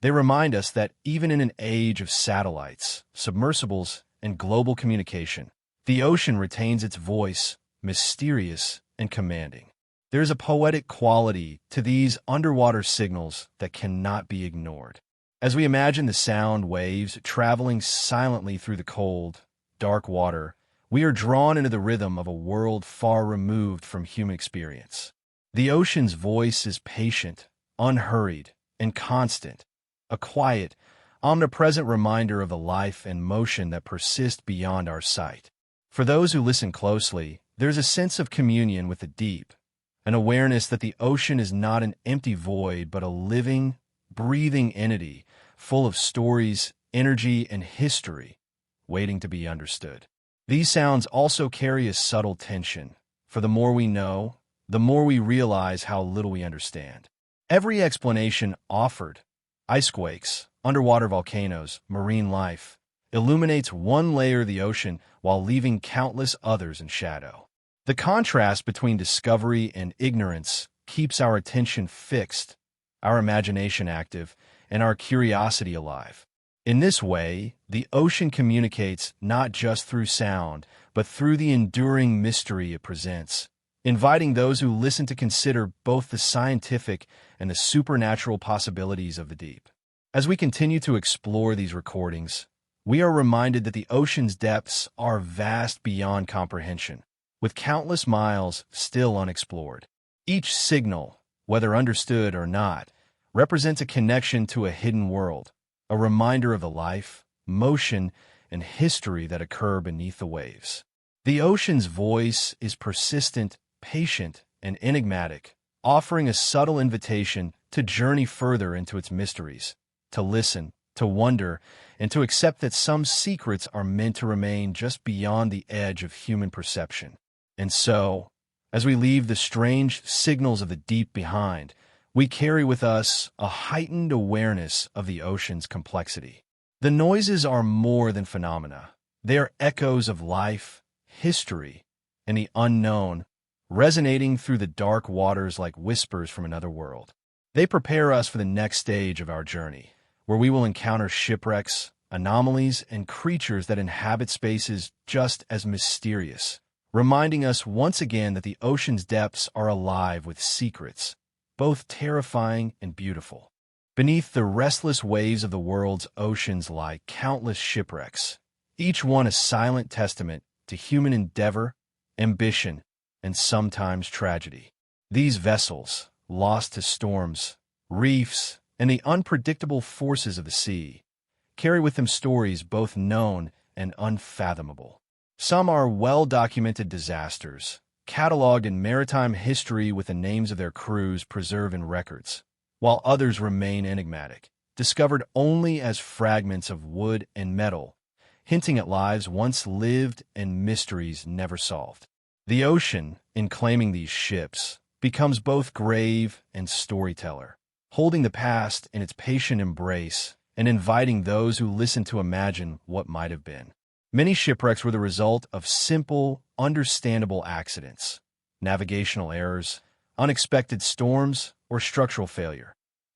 They remind us that even in an age of satellites, submersibles, and global communication, the ocean retains its voice, mysterious and commanding. There is a poetic quality to these underwater signals that cannot be ignored. As we imagine the sound waves traveling silently through the cold, dark water, we are drawn into the rhythm of a world far removed from human experience. The ocean's voice is patient, unhurried, and constant, a quiet, omnipresent reminder of the life and motion that persist beyond our sight. For those who listen closely, there's a sense of communion with the deep, an awareness that the ocean is not an empty void but a living, breathing entity full of stories, energy, and history waiting to be understood. These sounds also carry a subtle tension, for the more we know, the more we realize how little we understand. Every explanation offered, icequakes, underwater volcanoes, marine life, illuminates one layer of the ocean while leaving countless others in shadow. The contrast between discovery and ignorance keeps our attention fixed, our imagination active, and our curiosity alive. In this way, the ocean communicates not just through sound, but through the enduring mystery it presents, inviting those who listen to consider both the scientific and the supernatural possibilities of the deep. As we continue to explore these recordings, we are reminded that the ocean's depths are vast beyond comprehension, with countless miles still unexplored. Each signal, whether understood or not, represents a connection to a hidden world, a reminder of the life, motion, and history that occur beneath the waves. The ocean's voice is persistent, patient, and enigmatic, offering a subtle invitation to journey further into its mysteries, to listen, to wonder, and to accept that some secrets are meant to remain just beyond the edge of human perception. And so, as we leave the strange signals of the deep behind, we carry with us a heightened awareness of the ocean's complexity. The noises are more than phenomena. They are echoes of life, history, and the unknown, resonating through the dark waters like whispers from another world. They prepare us for the next stage of our journey, where we will encounter shipwrecks, anomalies, and creatures that inhabit spaces just as mysterious, reminding us once again that the ocean's depths are alive with secrets, both terrifying and beautiful. Beneath the restless waves of the world's oceans lie countless shipwrecks, each one a silent testament to human endeavor, ambition, and sometimes tragedy. These vessels, lost to storms, reefs, and the unpredictable forces of the sea, carry with them stories both known and unfathomable. Some are well-documented disasters, cataloged in maritime history with the names of their crews preserved in records, while others remain enigmatic, discovered only as fragments of wood and metal, hinting at lives once lived and mysteries never solved. The ocean, in claiming these ships, becomes both grave and storyteller, holding the past in its patient embrace and inviting those who listen to imagine what might have been. Many shipwrecks were the result of simple, understandable accidents, navigational errors, unexpected storms, or structural failure.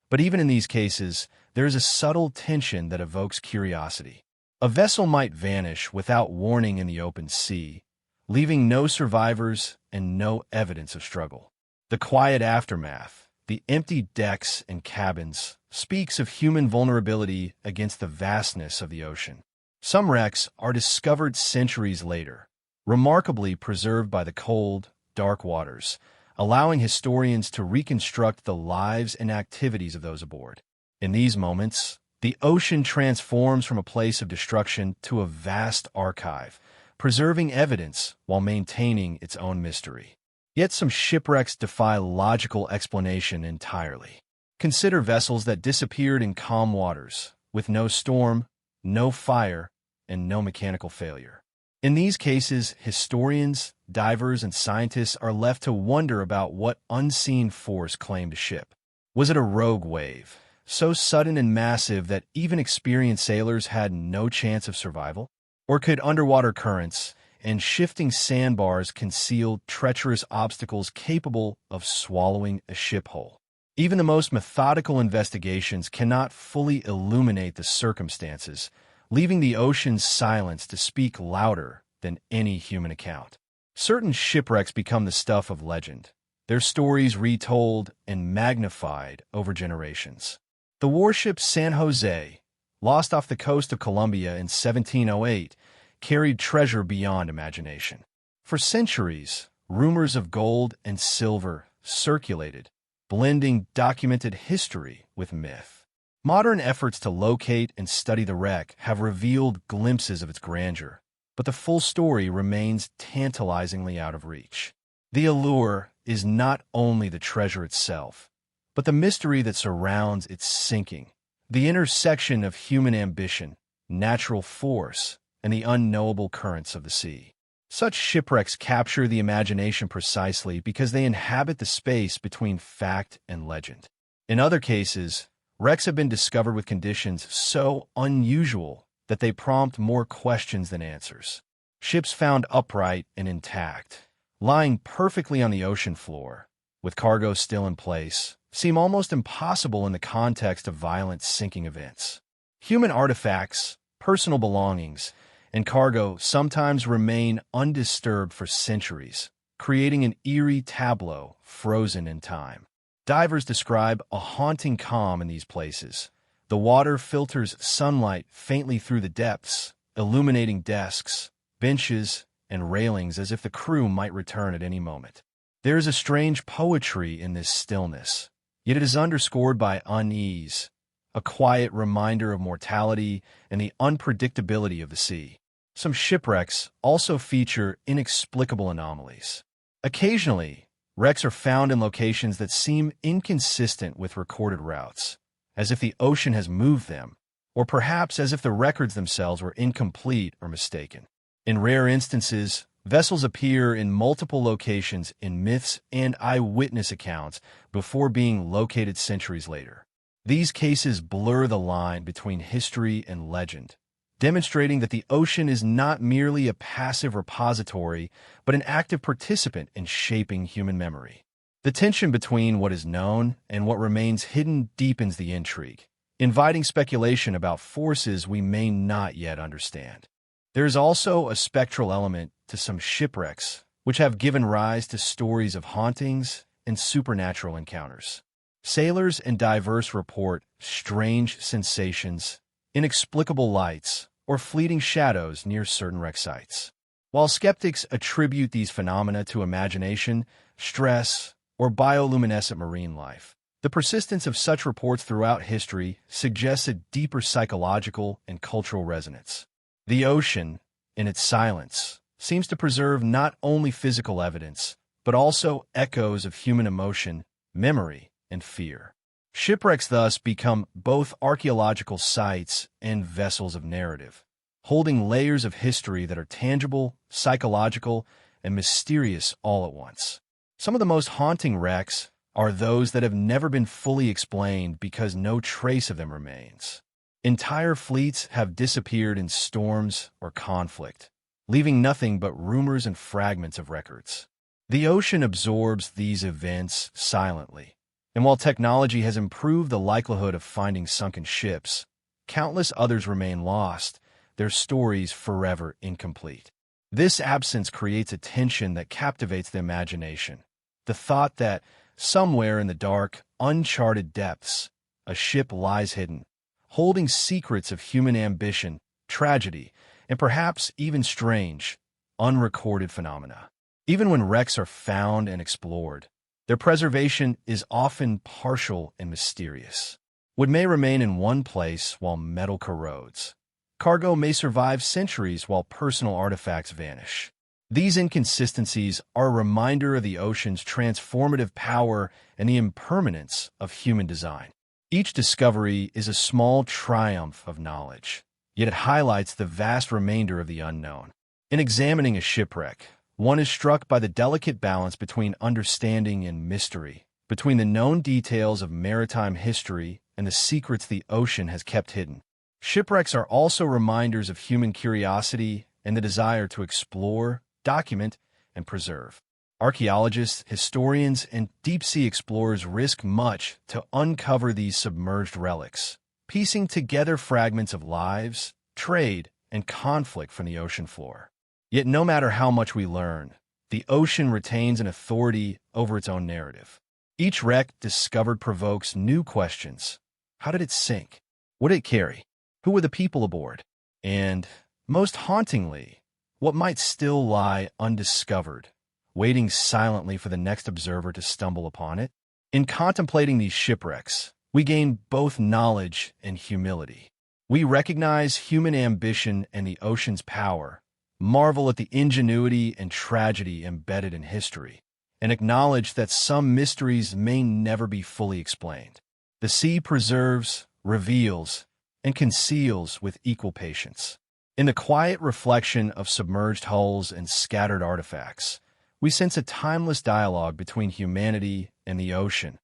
But even in these cases, there is a subtle tension that evokes curiosity. A vessel might vanish without warning in the open sea, leaving no survivors and no evidence of struggle. The quiet aftermath, the empty decks and cabins, speaks of human vulnerability against the vastness of the ocean. Some wrecks are discovered centuries later, remarkably preserved by the cold, dark waters, allowing historians to reconstruct the lives and activities of those aboard. In these moments, the ocean transforms from a place of destruction to a vast archive, preserving evidence while maintaining its own mystery. Yet some shipwrecks defy logical explanation entirely. Consider vessels that disappeared in calm waters, with no storm, no fire, and no mechanical failure. In these cases, historians, divers, and scientists are left to wonder about what unseen force claimed a ship. Was it a rogue wave, so sudden and massive that even experienced sailors had no chance of survival? Or could underwater currents and shifting sandbars conceal treacherous obstacles capable of swallowing a ship whole? Even the most methodical investigations cannot fully illuminate the circumstances, leaving the ocean's silence to speak louder than any human account. Certain shipwrecks become the stuff of legend, their stories retold and magnified over generations. The warship San Jose, lost off the coast of Colombia in 1708, carried treasure beyond imagination. For centuries, rumors of gold and silver circulated, blending documented history with myth. Modern efforts to locate and study the wreck have revealed glimpses of its grandeur, but the full story remains tantalizingly out of reach. The allure is not only the treasure itself, but the mystery that surrounds its sinking, the intersection of human ambition, natural force, and the unknowable currents of the sea. Such shipwrecks capture the imagination precisely because they inhabit the space between fact and legend. In other cases, wrecks have been discovered with conditions so unusual that they prompt more questions than answers. Ships found upright and intact, lying perfectly on the ocean floor, with cargo still in place, seem almost impossible in the context of violent sinking events. Human artifacts, personal belongings, and cargo sometimes remain undisturbed for centuries, creating an eerie tableau frozen in time. Divers describe a haunting calm in these places. The water filters sunlight faintly through the depths, illuminating desks, benches, and railings as if the crew might return at any moment. There is a strange poetry in this stillness, yet it is underscored by unease, a quiet reminder of mortality and the unpredictability of the sea. Some shipwrecks also feature inexplicable anomalies. Occasionally, wrecks are found in locations that seem inconsistent with recorded routes, as if the ocean has moved them, or perhaps as if the records themselves were incomplete or mistaken. In rare instances, vessels appear in multiple locations in myths and eyewitness accounts before being located centuries later. These cases blur the line between history and legend, demonstrating that the ocean is not merely a passive repository, but an active participant in shaping human memory. The tension between what is known and what remains hidden deepens the intrigue, inviting speculation about forces we may not yet understand. There is also a spectral element to some shipwrecks, which have given rise to stories of hauntings and supernatural encounters. Sailors and divers report strange sensations, inexplicable lights, or fleeting shadows near certain wreck sites. While skeptics attribute these phenomena to imagination, stress, or bioluminescent marine life, the persistence of such reports throughout history suggests a deeper psychological and cultural resonance. The ocean, in its silence, seems to preserve not only physical evidence, but also echoes of human emotion, memory, and fear. Shipwrecks thus become both archaeological sites and vessels of narrative, holding layers of history that are tangible, psychological, and mysterious all at once. Some of the most haunting wrecks are those that have never been fully explained because no trace of them remains. Entire fleets have disappeared in storms or conflict, leaving nothing but rumors and fragments of records. The ocean absorbs these events silently, And while technology has improved the likelihood of finding sunken ships, countless others remain lost, their stories forever incomplete. This absence creates a tension that captivates the imagination. The thought that, somewhere in the dark, uncharted depths, a ship lies hidden, holding secrets of human ambition, tragedy, and perhaps even strange, unrecorded phenomena. Even when wrecks are found and explored, their preservation is often partial and mysterious. Wood may remain in one place while metal corrodes. Cargo may survive centuries while personal artifacts vanish. These inconsistencies are a reminder of the ocean's transformative power and the impermanence of human design. Each discovery is a small triumph of knowledge, yet it highlights the vast remainder of the unknown. In examining a shipwreck, one is struck by the delicate balance between understanding and mystery, between the known details of maritime history and the secrets the ocean has kept hidden. Shipwrecks are also reminders of human curiosity and the desire to explore, document, and preserve. Archaeologists, historians, and deep-sea explorers risk much to uncover these submerged relics, piecing together fragments of lives, trade, and conflict from the ocean floor. Yet no matter how much we learn, the ocean retains an authority over its own narrative. Each wreck discovered provokes new questions. How did it sink? What did it carry? Who were the people aboard? And, most hauntingly, what might still lie undiscovered, waiting silently for the next observer to stumble upon it? In contemplating these shipwrecks, we gain both knowledge and humility. We recognize human ambition and the ocean's power, marvel at the ingenuity and tragedy embedded in history, and acknowledge that some mysteries may never be fully explained. The sea preserves, reveals, and conceals with equal patience. In the quiet reflection of submerged hulls and scattered artifacts, we sense a timeless dialogue between humanity and the ocean,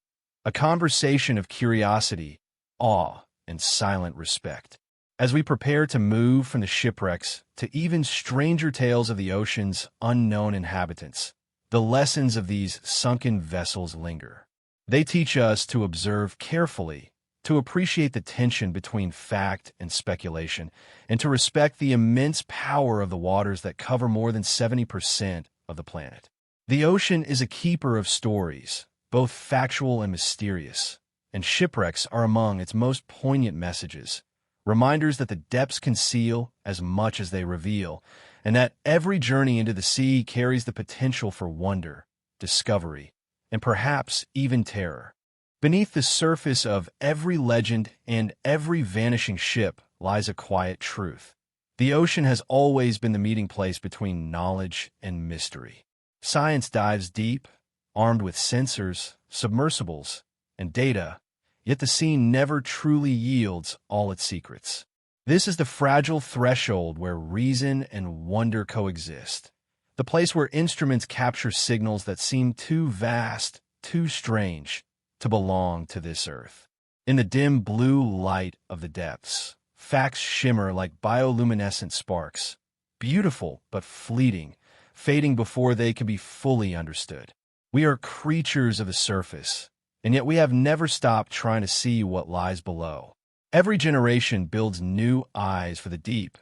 a conversation of curiosity, awe, and silent respect. As we prepare to move from the shipwrecks to even stranger tales of the ocean's unknown inhabitants, the lessons of these sunken vessels linger. They teach us to observe carefully, to appreciate the tension between fact and speculation, and to respect the immense power of the waters that cover more than 70% of the planet. The ocean is a keeper of stories, both factual and mysterious, and shipwrecks are among its most poignant messages, reminders that the depths conceal as much as they reveal, and that every journey into the sea carries the potential for wonder, discovery, and perhaps even terror. Beneath the surface of every legend and every vanishing ship lies a quiet truth. The ocean has always been the meeting place between knowledge and mystery. Science dives deep, armed with sensors, submersibles, and data, yet the sea never truly yields all its secrets. This is the fragile threshold where reason and wonder coexist, the place where instruments capture signals that seem too vast, too strange, to belong to this earth. In the dim blue light of the depths, facts shimmer like bioluminescent sparks, beautiful but fleeting, fading before they can be fully understood. We are creatures of the surface, and yet we have never stopped trying to see what lies below. Every generation builds new eyes for the deep,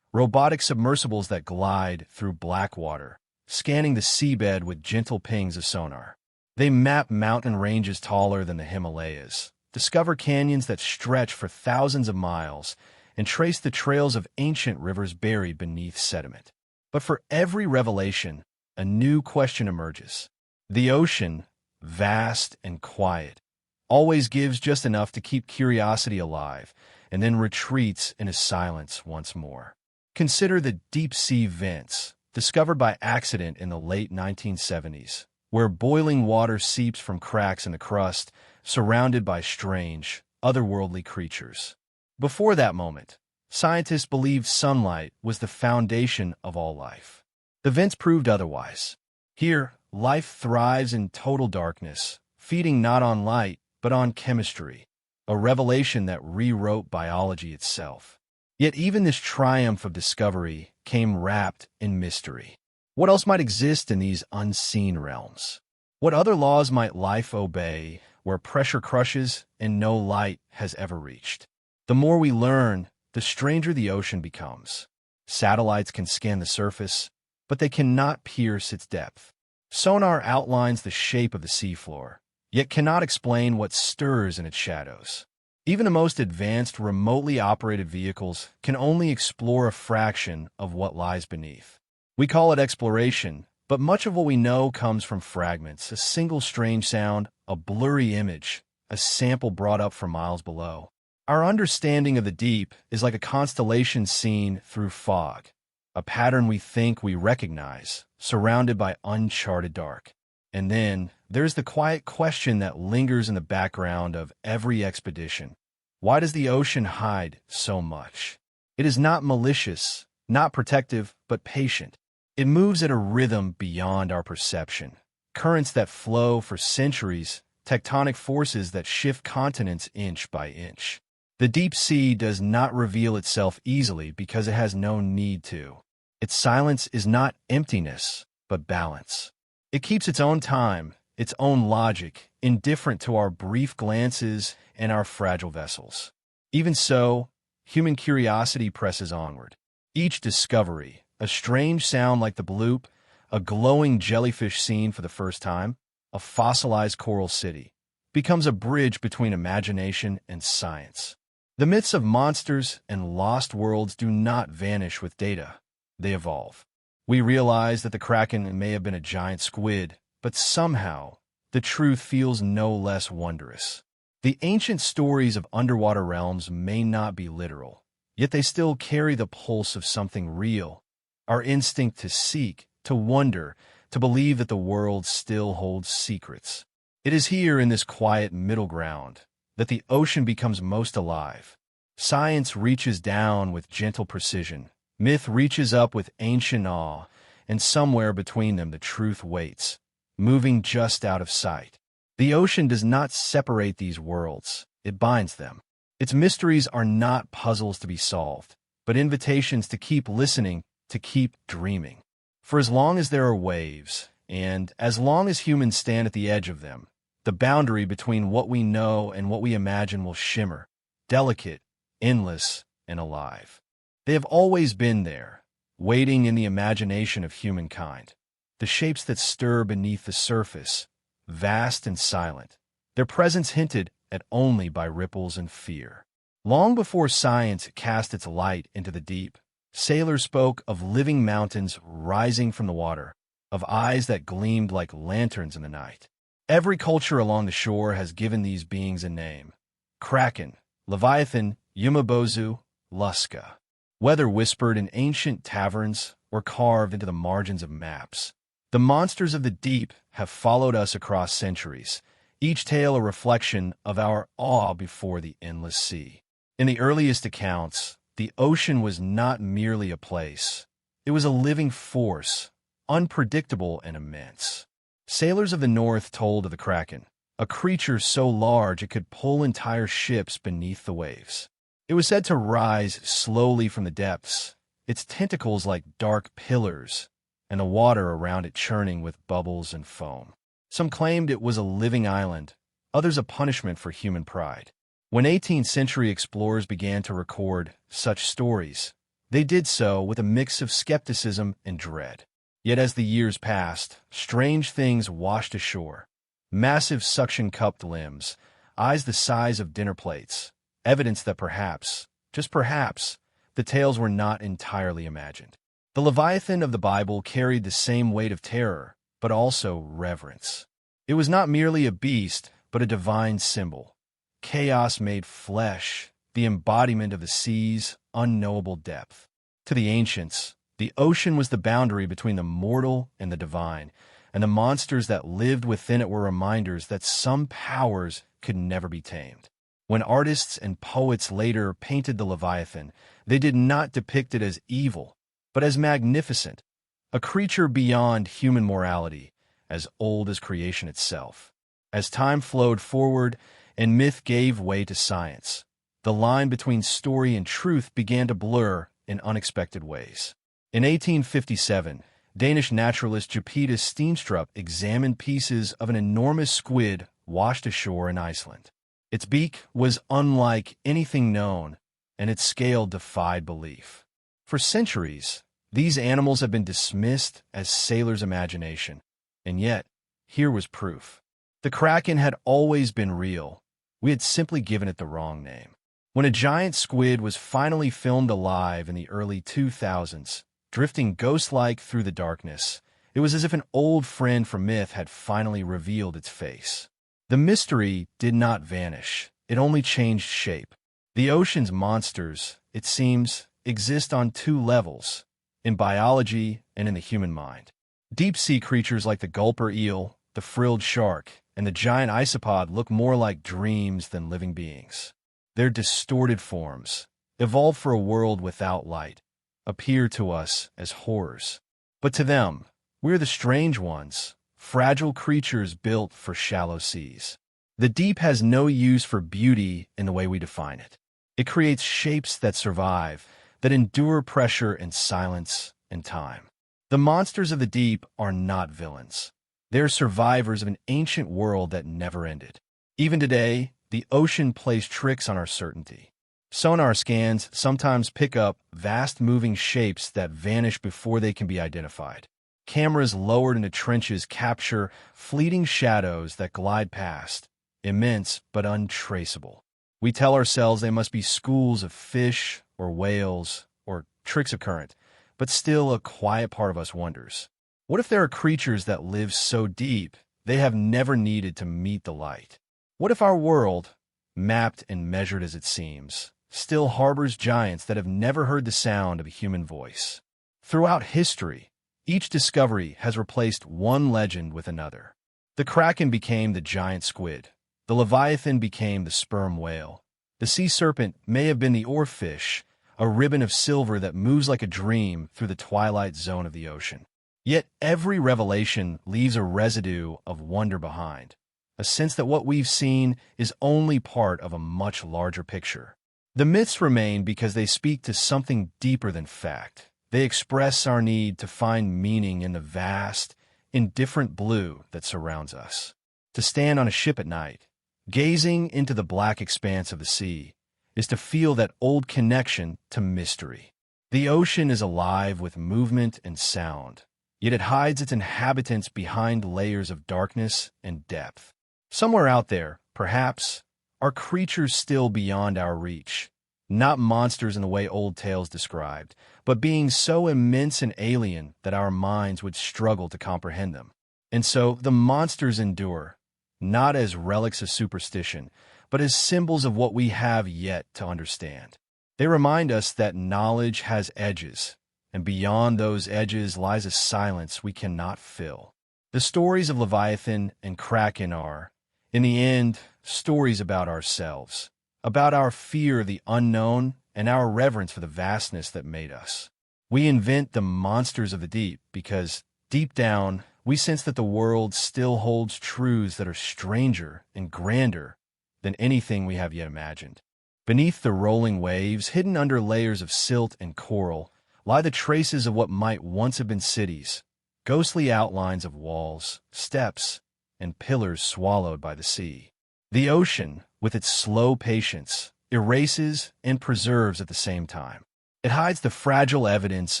robotic submersibles that glide through black water, scanning the seabed with gentle pings of sonar. They map mountain ranges taller than the Himalayas, discover canyons that stretch for thousands of miles, and trace the trails of ancient rivers buried beneath sediment. But for every revelation, a new question emerges. The ocean, vast and quiet, always gives just enough to keep curiosity alive, and then retreats into silence once more. Consider the deep-sea vents, discovered by accident in the late 1970s. Where boiling water seeps from cracks in the crust, surrounded by strange, otherworldly creatures. Before that moment, scientists believed sunlight was the foundation of all life. The vents proved otherwise. Here, life thrives in total darkness, feeding not on light, but on chemistry, a revelation that rewrote biology itself. Yet even this triumph of discovery came wrapped in mystery. What else might exist in these unseen realms? What other laws might life obey? where pressure crushes and no light has ever reached. The more we learn, the stranger the ocean becomes. Satellites can scan the surface, but they cannot pierce its depth. Sonar outlines the shape of the seafloor, yet cannot explain what stirs in its shadows. Even the most advanced remotely operated vehicles can only explore a fraction of what lies beneath. We call it exploration, but much of what we know comes from fragments, a single strange sound, a blurry image, a sample brought up from miles below. Our understanding of the deep is like a constellation seen through fog, a pattern we think we recognize, surrounded by uncharted dark. And then there's the quiet question that lingers in the background of every expedition. Why does the ocean hide so much? It is not malicious, not protective, but patient. It moves at a rhythm beyond our perception. Currents that flow for centuries, tectonic forces that shift continents inch by inch. The deep sea does not reveal itself easily because it has no need to. Its silence is not emptiness, but balance. It keeps its own time, its own logic, indifferent to our brief glances and our fragile vessels. Even so, human curiosity presses onward. Each discovery, a strange sound like the bloop, a glowing jellyfish seen for the first time, a fossilized coral city, becomes a bridge between imagination and science. The myths of monsters and lost worlds do not vanish with data. They evolve. We realize that the Kraken may have been a giant squid, but somehow the truth feels no less wondrous. The ancient stories of underwater realms may not be literal, yet they still carry the pulse of something real, our instinct to seek, to wonder, to believe that the world still holds secrets. It is here in this quiet middle ground that the ocean becomes most alive. Science reaches down with gentle precision. Myth reaches up with ancient awe, and somewhere between them the truth waits, moving just out of sight. The ocean does not separate these worlds, it binds them. Its mysteries are not puzzles to be solved, but invitations to keep listening, to keep dreaming. For as long as there are waves, and as long as humans stand at the edge of them, the boundary between what we know and what we imagine will shimmer, delicate, endless, and alive. They have always been there, waiting in the imagination of humankind. The shapes that stir beneath the surface, vast and silent, their presence hinted at only by ripples and fear. Long before science cast its light into the deep, sailors spoke of living mountains rising from the water, of eyes that gleamed like lanterns in the night. Every culture along the shore has given these beings a name: Kraken, Leviathan, Yumabozu, Luska. Whether whispered in ancient taverns or carved into the margins of maps, the monsters of the deep have followed us across centuries, each tale a reflection of our awe before the endless sea. In the earliest accounts, the ocean was not merely a place. It was a living force, unpredictable and immense. Sailors of the north told of the Kraken, a creature so large it could pull entire ships beneath the waves. It was said to rise slowly from the depths, its tentacles like dark pillars, and the water around it churning with bubbles and foam. Some claimed it was a living island, others a punishment for human pride. When 18th-century explorers began to record such stories, they did so with a mix of skepticism and dread. Yet as the years passed, strange things washed ashore. Massive suction-cupped limbs, eyes the size of dinner plates, evidence that perhaps, just perhaps, the tales were not entirely imagined. The Leviathan of the Bible carried the same weight of terror, but also reverence. It was not merely a beast, but a divine symbol. Chaos made flesh, the embodiment of the sea's unknowable depth. To the ancients, the ocean was the boundary between the mortal and the divine, and the monsters that lived within it were reminders that some powers could never be tamed. When artists and poets later painted the Leviathan, they did not depict it as evil, but as magnificent, a creature beyond human morality, as old as creation itself. As time flowed forward and myth gave way to science, the line between story and truth began to blur in unexpected ways. In 1857, Danish naturalist Japetus Steenstrup examined pieces of an enormous squid washed ashore in Iceland. Its beak was unlike anything known, and its scale defied belief. For centuries, these animals have been dismissed as sailors' imagination, and yet, here was proof. The kraken had always been real. We had simply given it the wrong name. When a giant squid was finally filmed alive in the early 2000s, drifting ghost-like through the darkness, it was as if an old friend from myth had finally revealed its face. The mystery did not vanish. It only changed shape. The ocean's monsters, it seems, exist on two levels, in biology and in the human mind. Deep-sea creatures like the gulper eel, the frilled shark, and the giant isopod look more like dreams than living beings. Their distorted forms, evolved for a world without light, appear to us as horrors. But to them, we're the strange ones, fragile creatures built for shallow seas. The deep has no use for beauty in the way we define it. It creates shapes that survive, that endure pressure and silence and time. The monsters of the deep are not villains. They're survivors of an ancient world that never ended. Even today, the ocean plays tricks on our certainty. Sonar scans sometimes pick up vast moving shapes that vanish before they can be identified. Cameras lowered into trenches capture fleeting shadows that glide past, immense but untraceable. We tell ourselves they must be schools of fish or whales or tricks of current, but still a quiet part of us wonders. What if there are creatures that live so deep they have never needed to meet the light? What if our world, mapped and measured as it seems, still harbors giants that have never heard the sound of a human voice? Throughout history, each discovery has replaced one legend with another. The kraken became the giant squid. The leviathan became the sperm whale. The sea serpent may have been the oarfish, a ribbon of silver that moves like a dream through the twilight zone of the ocean. Yet every revelation leaves a residue of wonder behind, a sense that what we've seen is only part of a much larger picture. The myths remain because they speak to something deeper than fact. They express our need to find meaning in the vast, indifferent blue that surrounds us. To stand on a ship at night, gazing into the black expanse of the sea, is to feel that old connection to mystery. The ocean is alive with movement and sound, yet it hides its inhabitants behind layers of darkness and depth. Somewhere out there, perhaps, are creatures still beyond our reach, not monsters in the way old tales described, but beings so immense and alien that our minds would struggle to comprehend them. And so the monsters endure, not as relics of superstition, but as symbols of what we have yet to understand. They remind us that knowledge has edges, and beyond those edges lies a silence we cannot fill. The stories of Leviathan and Kraken are, in the end, stories about ourselves, about our fear of the unknown and our reverence for the vastness that made us. We invent the monsters of the deep because, deep down, we sense that the world still holds truths that are stranger and grander than anything we have yet imagined. Beneath the rolling waves, hidden under layers of silt and coral, lie the traces of what might once have been cities, ghostly outlines of walls, steps, and pillars swallowed by the sea. The ocean, with its slow patience, erases and preserves at the same time. It hides the fragile evidence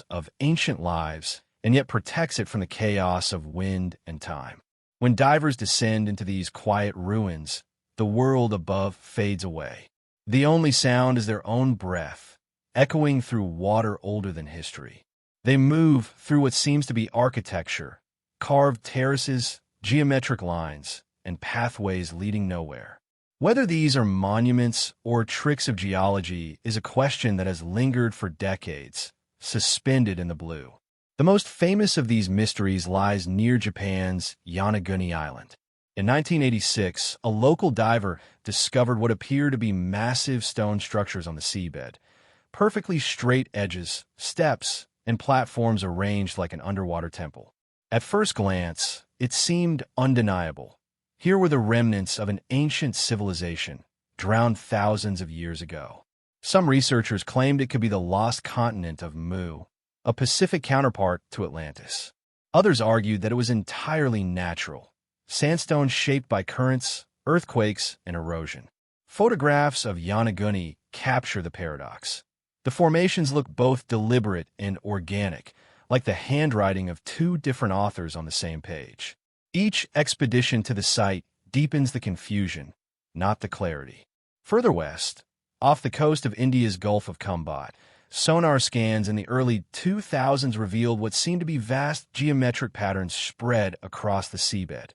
of ancient lives and yet protects it from the chaos of wind and time. When divers descend into these quiet ruins, the world above fades away. The only sound is their own breath, echoing through water older than history. They move through what seems to be architecture, carved terraces, geometric lines, and pathways leading nowhere. Whether these are monuments or tricks of geology is a question that has lingered for decades, suspended in the blue. The most famous of these mysteries lies near Japan's Yonaguni Island. In 1986, a local diver discovered what appeared to be massive stone structures on the seabed, perfectly straight edges, steps, and platforms arranged like an underwater temple. At first glance, it seemed undeniable. Here were the remnants of an ancient civilization, drowned thousands of years ago. Some researchers claimed it could be the lost continent of Mu, a Pacific counterpart to Atlantis. Others argued that it was entirely natural, sandstone shaped by currents, earthquakes, and erosion. Photographs of Yonaguni capture the paradox. The formations look both deliberate and organic, like the handwriting of two different authors on the same page. Each expedition to the site deepens the confusion, not the clarity. Further west, off the coast of India's Gulf of Khambat, sonar scans in the early 2000s revealed what seemed to be vast geometric patterns spread across the seabed.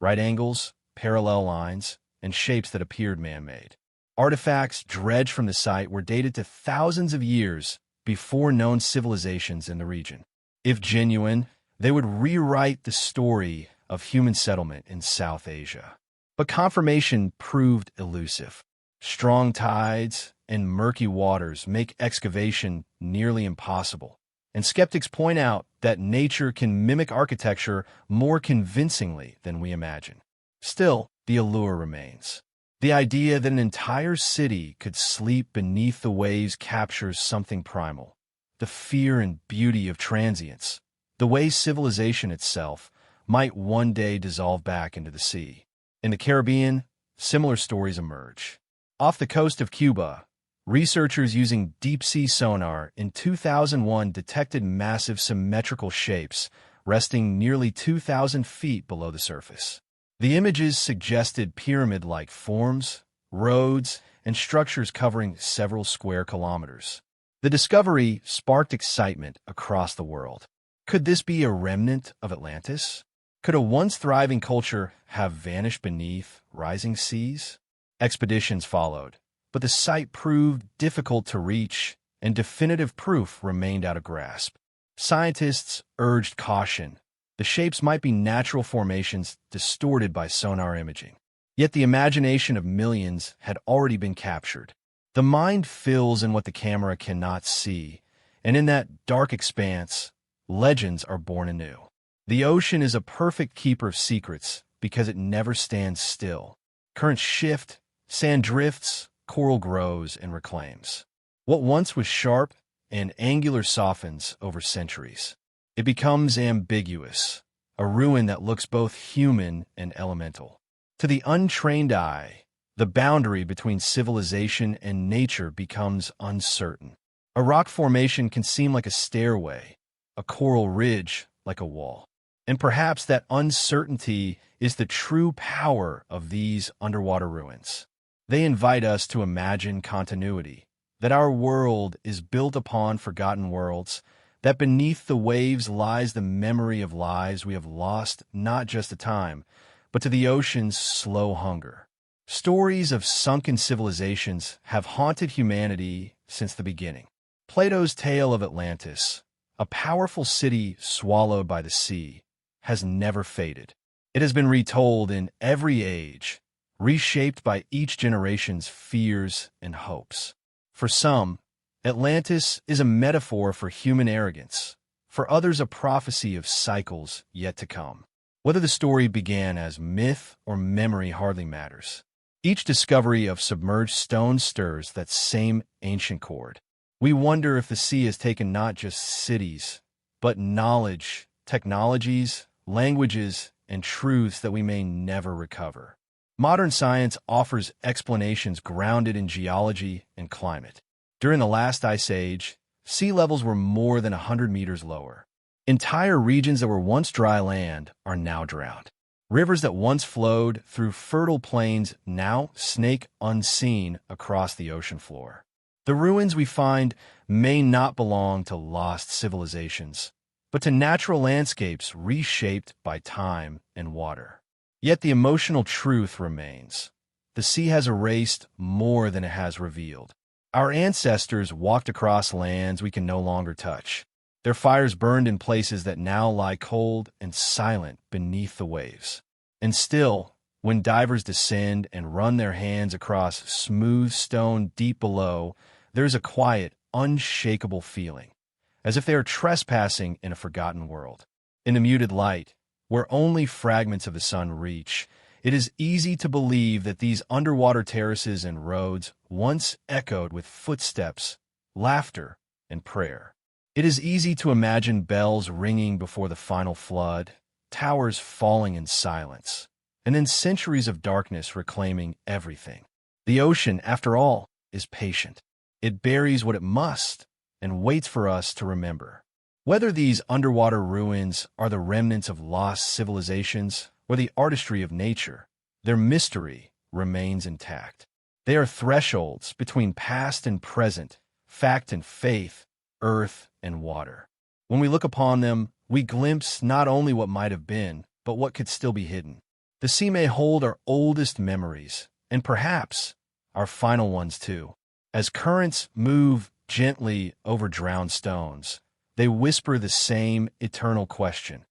Right angles, parallel lines, and shapes that appeared man-made. Artifacts dredged from the site were dated to thousands of years before known civilizations in the region. If genuine, they would rewrite the story of human settlement in South Asia. But confirmation proved elusive. Strong tides and murky waters make excavation nearly impossible, and skeptics point out that nature can mimic architecture more convincingly than we imagine. Still, the allure remains. The idea that an entire city could sleep beneath the waves captures something primal. The fear and beauty of transience, the way civilization itself might one day dissolve back into the sea. In the Caribbean, similar stories emerge. Off the coast of Cuba, researchers using deep-sea sonar in 2001 detected massive symmetrical shapes resting nearly 2,000 feet below the surface. The images suggested pyramid-like forms, roads, and structures covering several square kilometers. The discovery sparked excitement across the world. Could this be a remnant of Atlantis? Could a once thriving culture have vanished beneath rising seas? Expeditions followed, but the site proved difficult to reach, and definitive proof remained out of grasp. Scientists urged caution. The shapes might be natural formations distorted by sonar imaging. Yet the imagination of millions had already been captured. The mind fills in what the camera cannot see, and in that dark expanse, legends are born anew. The ocean is a perfect keeper of secrets because it never stands still. Currents shift, sand drifts, coral grows and reclaims. What once was sharp and angular softens over centuries. It becomes ambiguous, a ruin that looks both human and elemental. To the untrained eye, the boundary between civilization and nature becomes uncertain. A rock formation can seem like a stairway, a coral ridge like a wall. And perhaps that uncertainty is the true power of these underwater ruins. They invite us to imagine continuity, that our world is built upon forgotten worlds, that beneath the waves lies the memory of lives we have lost not just to time, but to the ocean's slow hunger. Stories of sunken civilizations have haunted humanity since the beginning. Plato's tale of Atlantis, a powerful city swallowed by the sea, has never faded. It has been retold in every age, reshaped by each generation's fears and hopes. For some, Atlantis is a metaphor for human arrogance, for others a prophecy of cycles yet to come. Whether the story began as myth or memory hardly matters. Each discovery of submerged stone stirs that same ancient chord. We wonder if the sea has taken not just cities, but knowledge, technologies, languages, and truths that we may never recover. Modern science offers explanations grounded in geology and climate. During the last ice age, sea levels were more than 100 meters lower. Entire regions that were once dry land are now drowned. Rivers that once flowed through fertile plains now snake unseen across the ocean floor. The ruins we find may not belong to lost civilizations, but to natural landscapes reshaped by time and water. Yet the emotional truth remains. The sea has erased more than it has revealed. Our ancestors walked across lands we can no longer touch. Their fires burned in places that now lie cold and silent beneath the waves. And still, when divers descend and run their hands across smooth stone deep below, there's a quiet, unshakable feeling, as if they are trespassing in a forgotten world. In the muted light, where only fragments of the sun reach, it is easy to believe that these underwater terraces and roads once echoed with footsteps, laughter, and prayer. It is easy to imagine bells ringing before the final flood, towers falling in silence, and then centuries of darkness reclaiming everything. The ocean, after all, is patient. It buries what it must and waits for us to remember. Whether these underwater ruins are the remnants of lost civilizations or the artistry of nature, their mystery remains intact. They are thresholds between past and present, fact and faith, earth and water. When we look upon them, we glimpse not only what might have been, but what could still be hidden. The sea may hold our oldest memories, and perhaps our final ones too. As currents move gently over drowned stones, they whisper the same eternal question.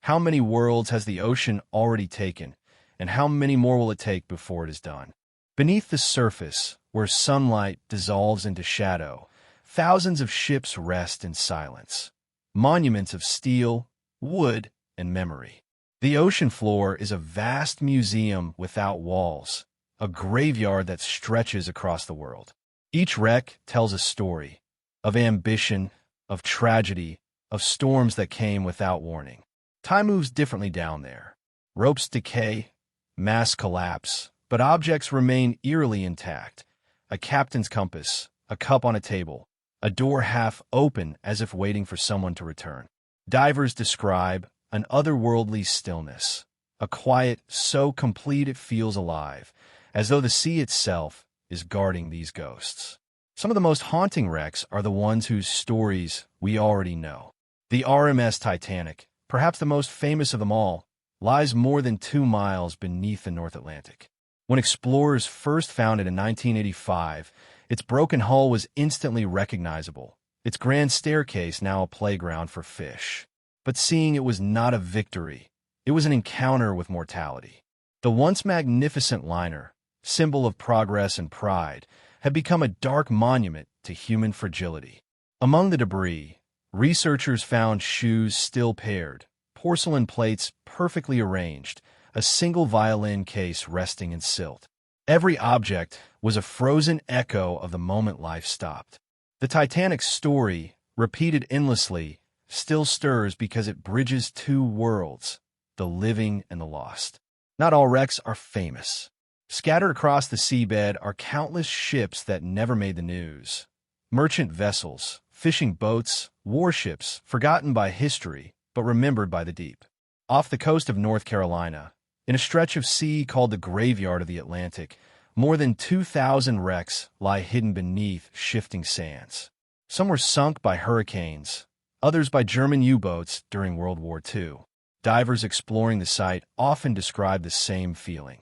How many worlds has the ocean already taken, and how many more will it take before it is done? Beneath the surface, where sunlight dissolves into shadow, thousands of ships rest in silence. Monuments of steel, wood, and memory. The ocean floor is a vast museum without walls, a graveyard that stretches across the world. Each wreck tells a story of ambition, of tragedy, of storms that came without warning. Time moves differently down there. Ropes decay, masts collapse, but objects remain eerily intact. A captain's compass, a cup on a table, a door half open as if waiting for someone to return. Divers describe an otherworldly stillness, a quiet so complete it feels alive, as though the sea itself is guarding these ghosts. Some of the most haunting wrecks are the ones whose stories we already know. The RMS Titanic, perhaps the most famous of them all, lies more than 2 miles beneath the North Atlantic. When explorers first found it in 1985, its broken hull was instantly recognizable, its grand staircase now a playground for fish. But seeing it was not a victory, it was an encounter with mortality. The once magnificent liner, symbol of progress and pride, had become a dark monument to human fragility. Among the debris, researchers found shoes still paired, porcelain plates perfectly arranged, a single violin case resting in silt. Every object was a frozen echo of the moment life stopped. The Titanic's story, repeated endlessly, still stirs because it bridges 2 worlds, the living and the lost. Not all wrecks are famous. Scattered across the seabed are countless ships that never made the news. Merchant vessels, fishing boats, warships, forgotten by history, but remembered by the deep. Off the coast of North Carolina, in a stretch of sea called the Graveyard of the Atlantic, more than 2,000 wrecks lie hidden beneath shifting sands. Some were sunk by hurricanes, others by German U-boats during World War II. Divers exploring the site often describe the same feeling,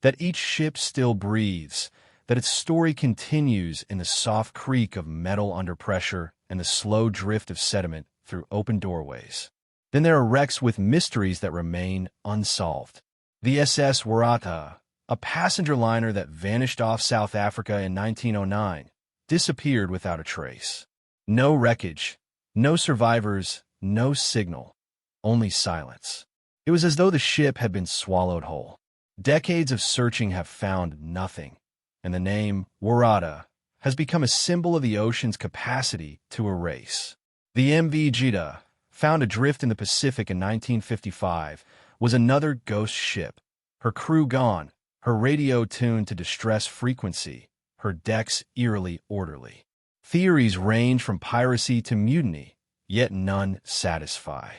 that each ship still breathes, that its story continues in the soft creak of metal under pressure and the slow drift of sediment through open doorways. Then there are wrecks with mysteries that remain unsolved. The SS Waratah, a passenger liner that vanished off South Africa in 1909, disappeared without a trace. No wreckage, no survivors, no signal, only silence. It was as though the ship had been swallowed whole. Decades of searching have found nothing, and the name Waratah has become a symbol of the ocean's capacity to erase. The MV Jeddah, found adrift in the Pacific in 1955, was another ghost ship. Her crew gone, her radio tuned to distress frequency, her decks eerily orderly. Theories range from piracy to mutiny, yet none satisfy.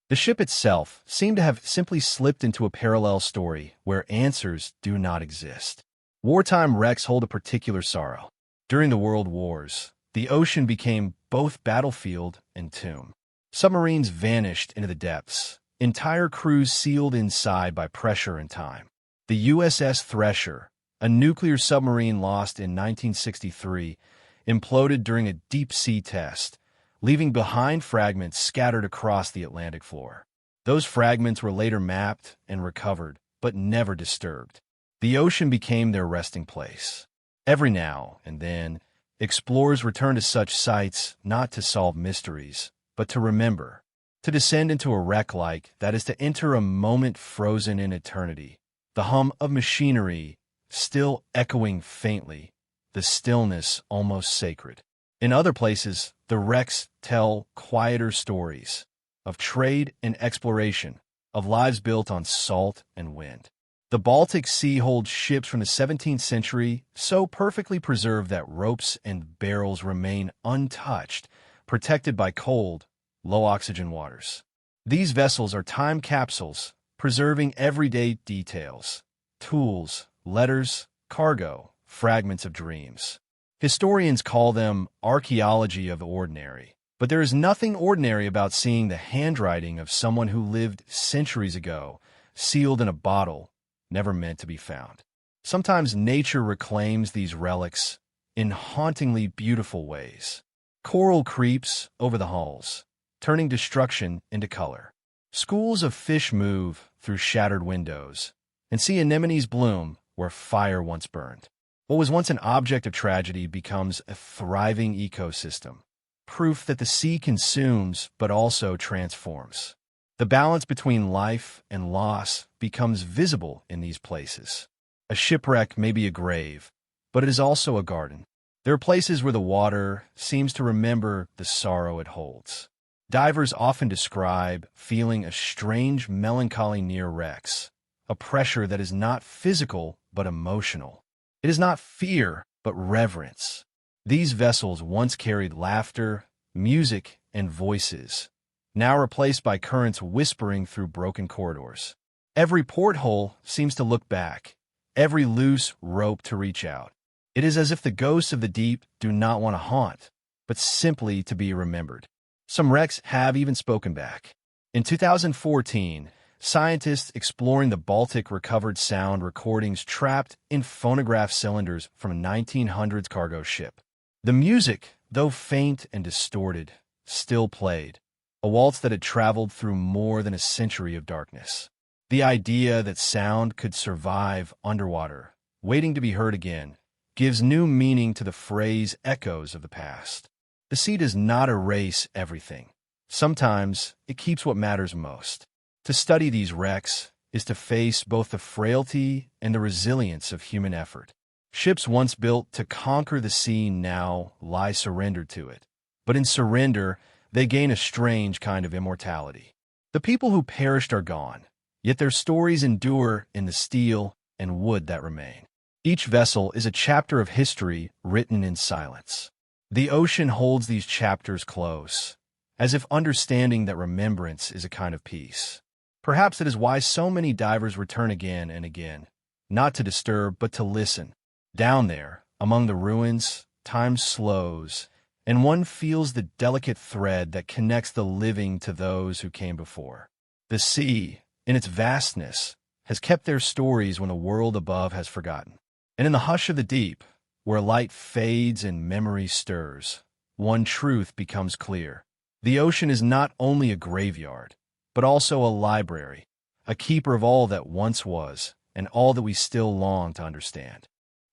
The ship itself seemed to have simply slipped into a parallel story where answers do not exist. Wartime wrecks hold a particular sorrow. During the World Wars, the ocean became both battlefield and tomb. Submarines vanished into the depths, entire crews sealed inside by pressure and time. The USS Thresher, a nuclear submarine lost in 1963, imploded during a deep-sea test, leaving behind fragments scattered across the Atlantic floor. Those fragments were later mapped and recovered, but never disturbed. The ocean became their resting place. Every now and then, explorers return to such sites not to solve mysteries, but to remember. To descend into a wreck like that is to enter a moment frozen in eternity, the hum of machinery still echoing faintly, the stillness almost sacred. In other places, the wrecks tell quieter stories of trade and exploration, of lives built on salt and wind. The Baltic Sea holds ships from the 17th century so perfectly preserved that ropes and barrels remain untouched, protected by cold, low-oxygen waters. These vessels are time capsules, preserving everyday details: tools, letters, cargo, fragments of dreams. Historians call them archaeology of the ordinary. But there is nothing ordinary about seeing the handwriting of someone who lived centuries ago, sealed in a bottle, never meant to be found. Sometimes nature reclaims these relics in hauntingly beautiful ways. Coral creeps over the hulls, turning destruction into color. Schools of fish move through shattered windows, and sea anemones bloom where fire once burned. What was once an object of tragedy becomes a thriving ecosystem, proof that the sea consumes but also transforms. The balance between life and loss becomes visible in these places. A shipwreck may be a grave, but it is also a garden. There are places where the water seems to remember the sorrow it holds. Divers often describe feeling a strange melancholy near wrecks, a pressure that is not physical but emotional. It is not fear but reverence. These vessels once carried laughter, music, and voices, now replaced by currents whispering through broken corridors. Every porthole seems to look back, every loose rope to reach out. It is as if the ghosts of the deep do not want to haunt, but simply to be remembered. Some wrecks have even spoken back. In 2014, scientists exploring the Baltic recovered sound recordings trapped in phonograph cylinders from a 1900s cargo ship. The music, though faint and distorted, still played, a waltz that had traveled through more than a century of darkness. The idea that sound could survive underwater, waiting to be heard again, gives new meaning to the phrase echoes of the past. The sea does not erase everything. Sometimes it keeps what matters most. To study these wrecks is to face both the frailty and the resilience of human effort. Ships once built to conquer the sea now lie surrendered to it. But in surrender, they gain a strange kind of immortality. The people who perished are gone, yet their stories endure in the steel and wood that remain. Each vessel is a chapter of history written in silence. The ocean holds these chapters close, as if understanding that remembrance is a kind of peace. Perhaps it is why so many divers return again and again, not to disturb but to listen. Down there, among the ruins, time slows, and one feels the delicate thread that connects the living to those who came before. The sea, in its vastness, has kept their stories when the world above has forgotten. And in the hush of the deep, where light fades and memory stirs, one truth becomes clear. The ocean is not only a graveyard, but also a library, a keeper of all that once was and all that we still long to understand.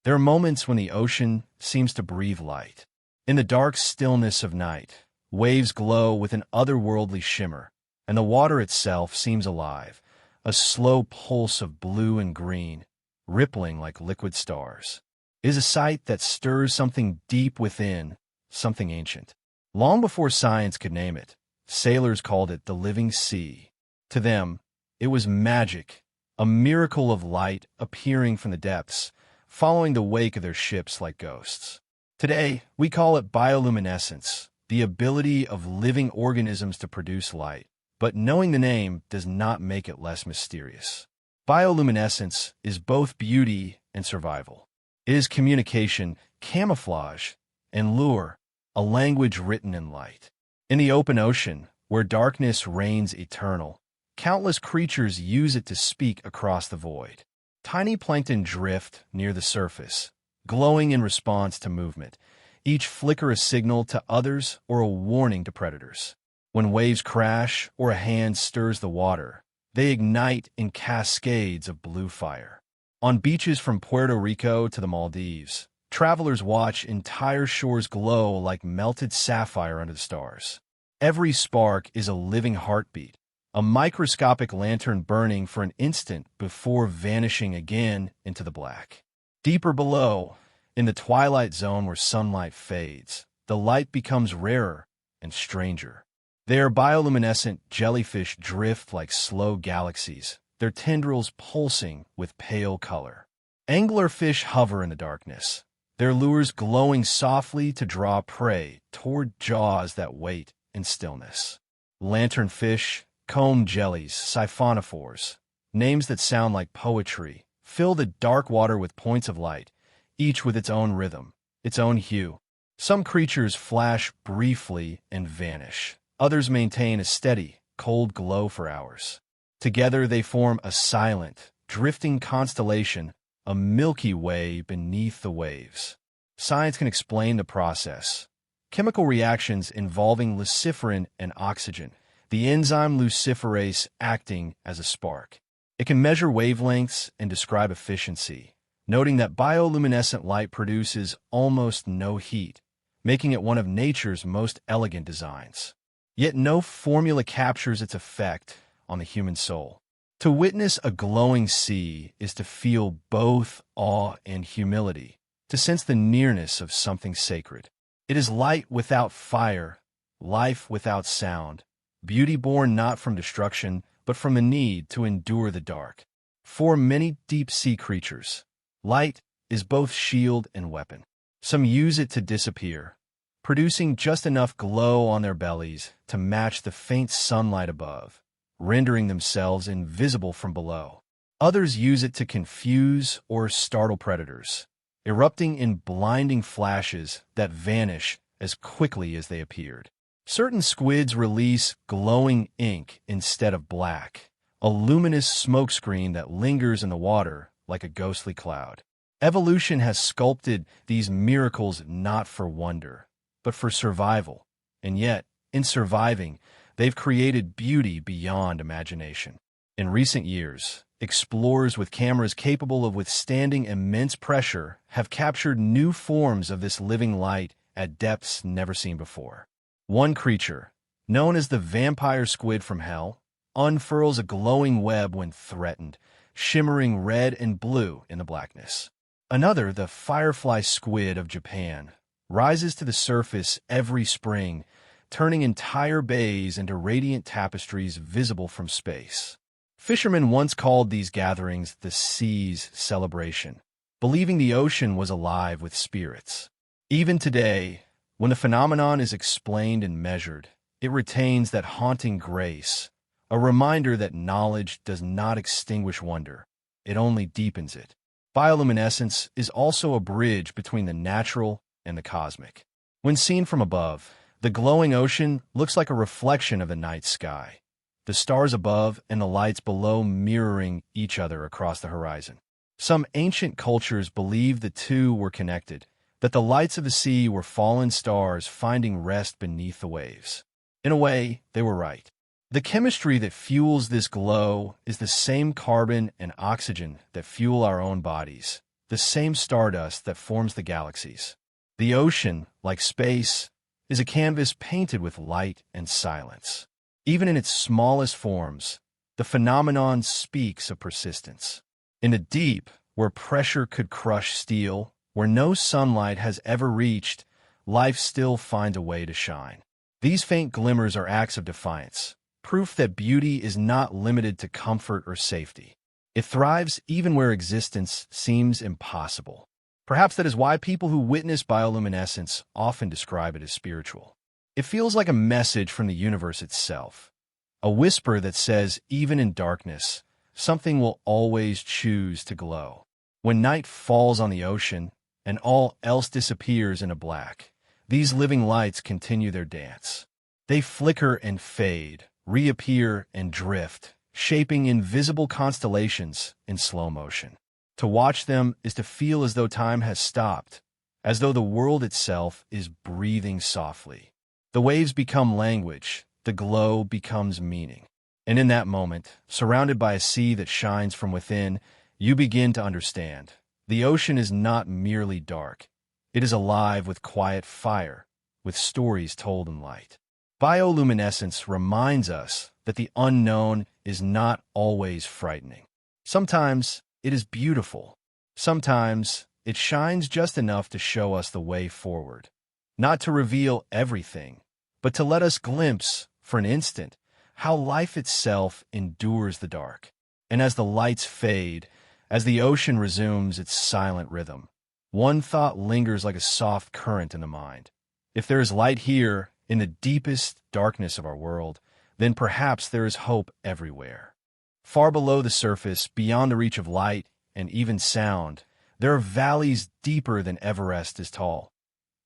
There are moments when the ocean seems to breathe light. In the dark stillness of night, waves glow with an otherworldly shimmer, and the water itself seems alive, a slow pulse of blue and green, rippling like liquid stars. It is a sight that stirs something deep within, something ancient. Long before science could name it, sailors called it the living sea. To them, it was magic, a miracle of light appearing from the depths, following the wake of their ships like ghosts. Today, we call it bioluminescence, the ability of living organisms to produce light. But knowing the name does not make it less mysterious. Bioluminescence is both beauty and survival. It is communication, camouflage, and lure, a language written in light. In the open ocean, where darkness reigns eternal, countless creatures use it to speak across the void. Tiny plankton drift near the surface, glowing in response to movement, each flicker a signal to others or a warning to predators. When waves crash or a hand stirs the water, they ignite in cascades of blue fire. On beaches from Puerto Rico to the Maldives, travelers watch entire shores glow like melted sapphire under the stars. Every spark is a living heartbeat, a microscopic lantern burning for an instant before vanishing again into the black. Deeper below, in the twilight zone where sunlight fades, the light becomes rarer and stranger. There, bioluminescent jellyfish drift like slow galaxies, their tendrils pulsing with pale color. Anglerfish hover in the darkness, their lures glowing softly to draw prey toward jaws that wait in stillness. Lanternfish, comb jellies, siphonophores, names that sound like poetry, fill the dark water with points of light, each with its own rhythm, its own hue. Some creatures flash briefly and vanish. Others maintain a steady, cold glow for hours. Together they form a silent, drifting constellation, a Milky Way beneath the waves. Science can explain the process. Chemical reactions involving luciferin and oxygen, the enzyme luciferase acting as a spark. It can measure wavelengths and describe efficiency, noting that bioluminescent light produces almost no heat, making it one of nature's most elegant designs. Yet no formula captures its effect on the human soul. To witness a glowing sea is to feel both awe and humility, to sense the nearness of something sacred. It is light without fire, life without sound, beauty born not from destruction, but from the need to endure the dark. For many deep-sea creatures, light is both shield and weapon. Some use it to disappear, producing just enough glow on their bellies to match the faint sunlight above, rendering themselves invisible from below. Others use it to confuse or startle predators, erupting in blinding flashes that vanish as quickly as they appeared. Certain squids release glowing ink instead of black, a luminous smokescreen that lingers in the water like a ghostly cloud. Evolution has sculpted these miracles not for wonder, but for survival, and yet, in surviving, they've created beauty beyond imagination. In recent years, explorers with cameras capable of withstanding immense pressure have captured new forms of this living light at depths never seen before. One creature, known as the vampire squid from hell, unfurls a glowing web when threatened, shimmering red and blue in the blackness. Another, the firefly squid of Japan, rises to the surface every spring, turning entire bays into radiant tapestries visible from space. Fishermen once called these gatherings the sea's celebration, believing the ocean was alive with spirits. Even today, when the phenomenon is explained and measured, it retains that haunting grace, a reminder that knowledge does not extinguish wonder, it only deepens it. Bioluminescence is also a bridge between the natural and the cosmic. When seen from above, the glowing ocean looks like a reflection of the night sky, the stars above and the lights below mirroring each other across the horizon. Some ancient cultures believed the two were connected, that the lights of the sea were fallen stars finding rest beneath the waves. In a way, they were right. The chemistry that fuels this glow is the same carbon and oxygen that fuel our own bodies, the same stardust that forms the galaxies. The ocean, like space, is a canvas painted with light and silence. Even in its smallest forms, the phenomenon speaks of persistence. In the deep, where pressure could crush steel, where no sunlight has ever reached, life still finds a way to shine. These faint glimmers are acts of defiance, proof that beauty is not limited to comfort or safety. It thrives even where existence seems impossible. Perhaps that is why people who witness bioluminescence often describe it as spiritual. It feels like a message from the universe itself, a whisper that says, even in darkness, something will always choose to glow. When night falls on the ocean and all else disappears into black, these living lights continue their dance. They flicker and fade, reappear and drift, shaping invisible constellations in slow motion. To watch them is to feel as though time has stopped, as though the world itself is breathing softly. The waves become language, the glow becomes meaning. And in that moment, surrounded by a sea that shines from within, you begin to understand. The ocean is not merely dark. It is alive with quiet fire, with stories told in light. Bioluminescence reminds us that the unknown is not always frightening. Sometimes it is beautiful. Sometimes it shines just enough to show us the way forward. Not to reveal everything, but to let us glimpse, for an instant, how life itself endures the dark. And as the lights fade, as the ocean resumes its silent rhythm, one thought lingers like a soft current in the mind. If there is light here, in the deepest darkness of our world, then perhaps there is hope everywhere. Far below the surface, beyond the reach of light and even sound, there are valleys deeper than Everest is tall,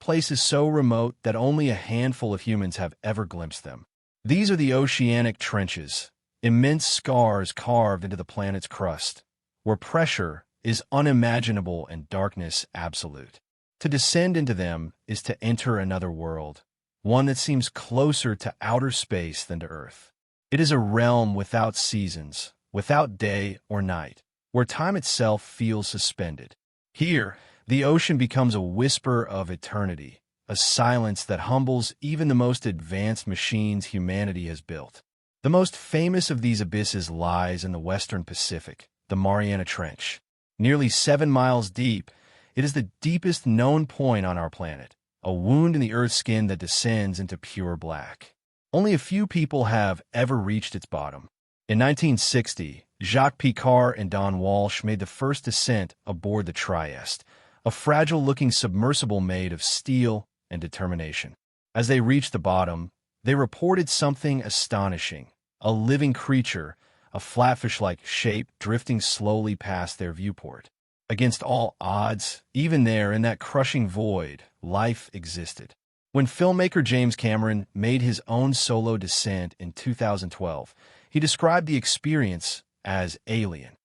places so remote that only a handful of humans have ever glimpsed them. These are the oceanic trenches, immense scars carved into the planet's crust, where pressure is unimaginable and darkness absolute. To descend into them is to enter another world, one that seems closer to outer space than to Earth. It is a realm without seasons, without day or night, where time itself feels suspended. Here, the ocean becomes a whisper of eternity, a silence that humbles even the most advanced machines humanity has built. The most famous of these abysses lies in the western Pacific, the Mariana Trench. Nearly 7 miles deep, it is the deepest known point on our planet, a wound in the Earth's skin that descends into pure black. Only a few people have ever reached its bottom. In 1960, Jacques Picard and Don Walsh made the first descent aboard the Trieste, a fragile-looking submersible made of steel and determination. As they reached the bottom, they reported something astonishing: a living creature, a flatfish-like shape drifting slowly past their viewport. Against all odds, even there in that crushing void, life existed. When filmmaker James Cameron made his own solo descent in 2012, he described the experience as alien.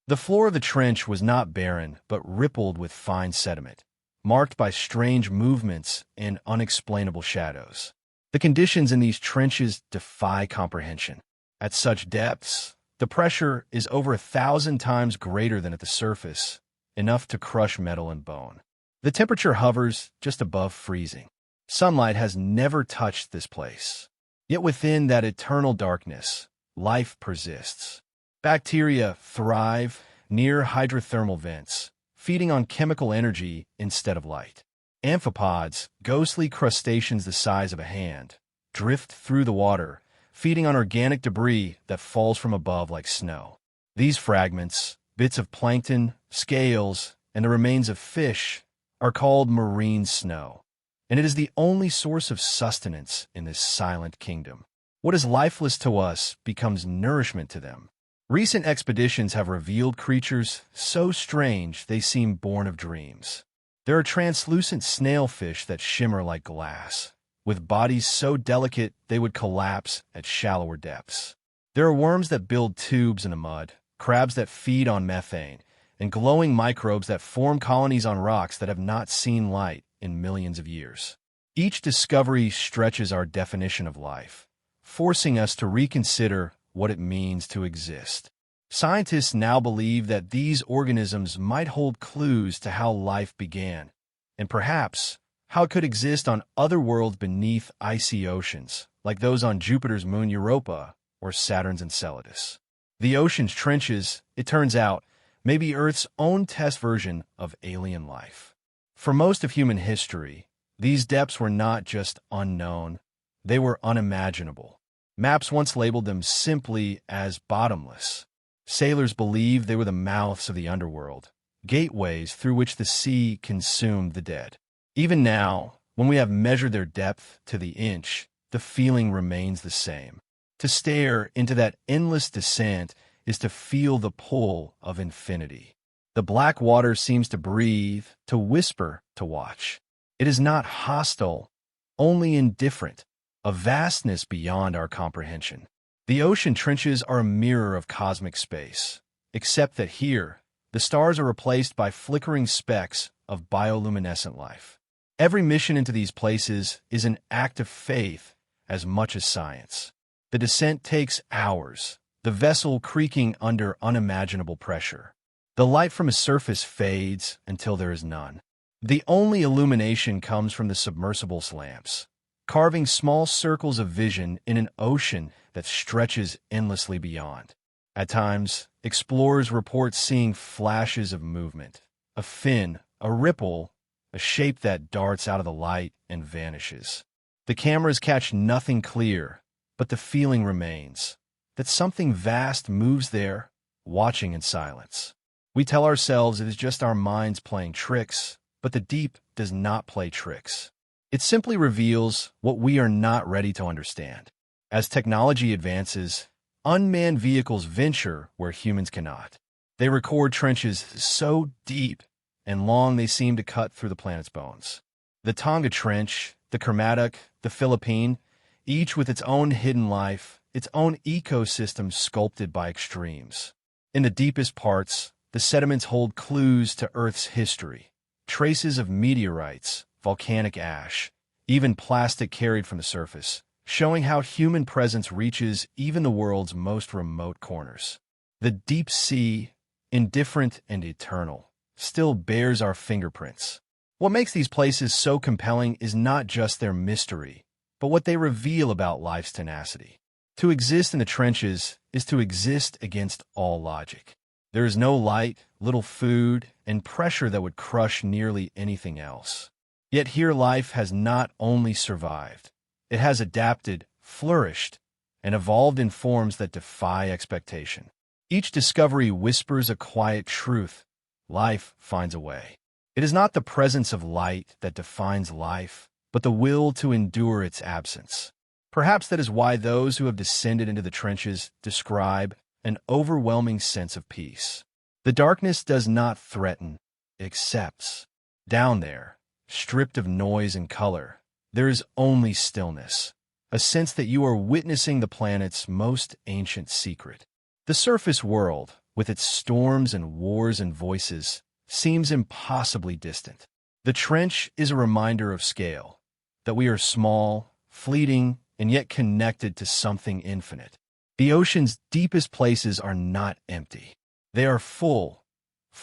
The floor of the trench was not barren, but rippled with fine sediment, marked by strange movements and unexplainable shadows. The conditions in these trenches defy comprehension. At such depths, the pressure is over 1,000 times greater than at the surface, enough to crush metal and bone. The temperature hovers just above freezing. Sunlight has never touched this place. Yet within that eternal darkness, life persists. Bacteria thrive near hydrothermal vents, feeding on chemical energy instead of light. Amphipods, ghostly crustaceans the size of a hand, drift through the water, feeding on organic debris that falls from above like snow. These fragments, bits of plankton, scales, and the remains of fish, are called marine snow, and it is the only source of sustenance in this silent kingdom. What is lifeless to us becomes nourishment to them. Recent expeditions have revealed creatures so strange they seem born of dreams. There are translucent snailfish that shimmer like glass, with bodies so delicate they would collapse at shallower depths. There are worms that build tubes in the mud, crabs that feed on methane, and glowing microbes that form colonies on rocks that have not seen light in millions of years. Each discovery stretches our definition of life, forcing us to reconsider what it means to exist. Scientists now believe that these organisms might hold clues to how life began, and perhaps how it could exist on other worlds beneath icy oceans, like those on Jupiter's moon Europa or Saturn's Enceladus. The ocean's trenches, it turns out, may be Earth's own test version of alien life. For most of human history, these depths were not just unknown, they were unimaginable. Maps once labeled them simply as bottomless. Sailors believed they were the mouths of the underworld, gateways through which the sea consumed the dead. Even now, when we have measured their depth to the inch, the feeling remains the same. To stare into that endless descent is to feel the pull of infinity. The black water seems to breathe, to whisper, to watch. It is not hostile, only indifferent, a vastness beyond our comprehension. The ocean trenches are a mirror of cosmic space, except that here, the stars are replaced by flickering specks of bioluminescent life. Every mission into these places is an act of faith as much as science. The descent takes hours, the vessel creaking under unimaginable pressure. The light from a surface fades until there is none. The only illumination comes from the submersible's lamps, carving small circles of vision in an ocean that stretches endlessly beyond. At times, explorers report seeing flashes of movement, a fin, a ripple, a shape that darts out of the light and vanishes. The cameras catch nothing clear, but the feeling remains that something vast moves there, watching in silence. We tell ourselves it is just our minds playing tricks, but the deep does not play tricks. It simply reveals what we are not ready to understand. As technology advances, unmanned vehicles venture where humans cannot. They record trenches so deep and long they seem to cut through the planet's bones. The Tonga Trench, the Kermadec, the Philippine, each with its own hidden life, its own ecosystem sculpted by extremes. In the deepest parts, the sediments hold clues to Earth's history, traces of meteorites, volcanic ash, even plastic carried from the surface, showing how human presence reaches even the world's most remote corners. The deep sea, indifferent and eternal, still bears our fingerprints. What makes these places so compelling is not just their mystery, but what they reveal about life's tenacity. To exist in the trenches is to exist against all logic. There is no light, little food, and pressure that would crush nearly anything else. Yet here life has not only survived, it has adapted, flourished, and evolved in forms that defy expectation. Each discovery whispers a quiet truth. Life finds a way. It is not the presence of light that defines life, but the will to endure its absence. Perhaps that is why those who have descended into the trenches describe an overwhelming sense of peace. The darkness does not threaten, it accepts. Down there, stripped of noise and color, there is only stillness, a sense that you are witnessing the planet's most ancient secret. The surface world, with its storms and wars and voices, seems impossibly distant. The trench is a reminder of scale, that we are small, fleeting, and yet connected to something infinite. The ocean's deepest places are not empty. They are full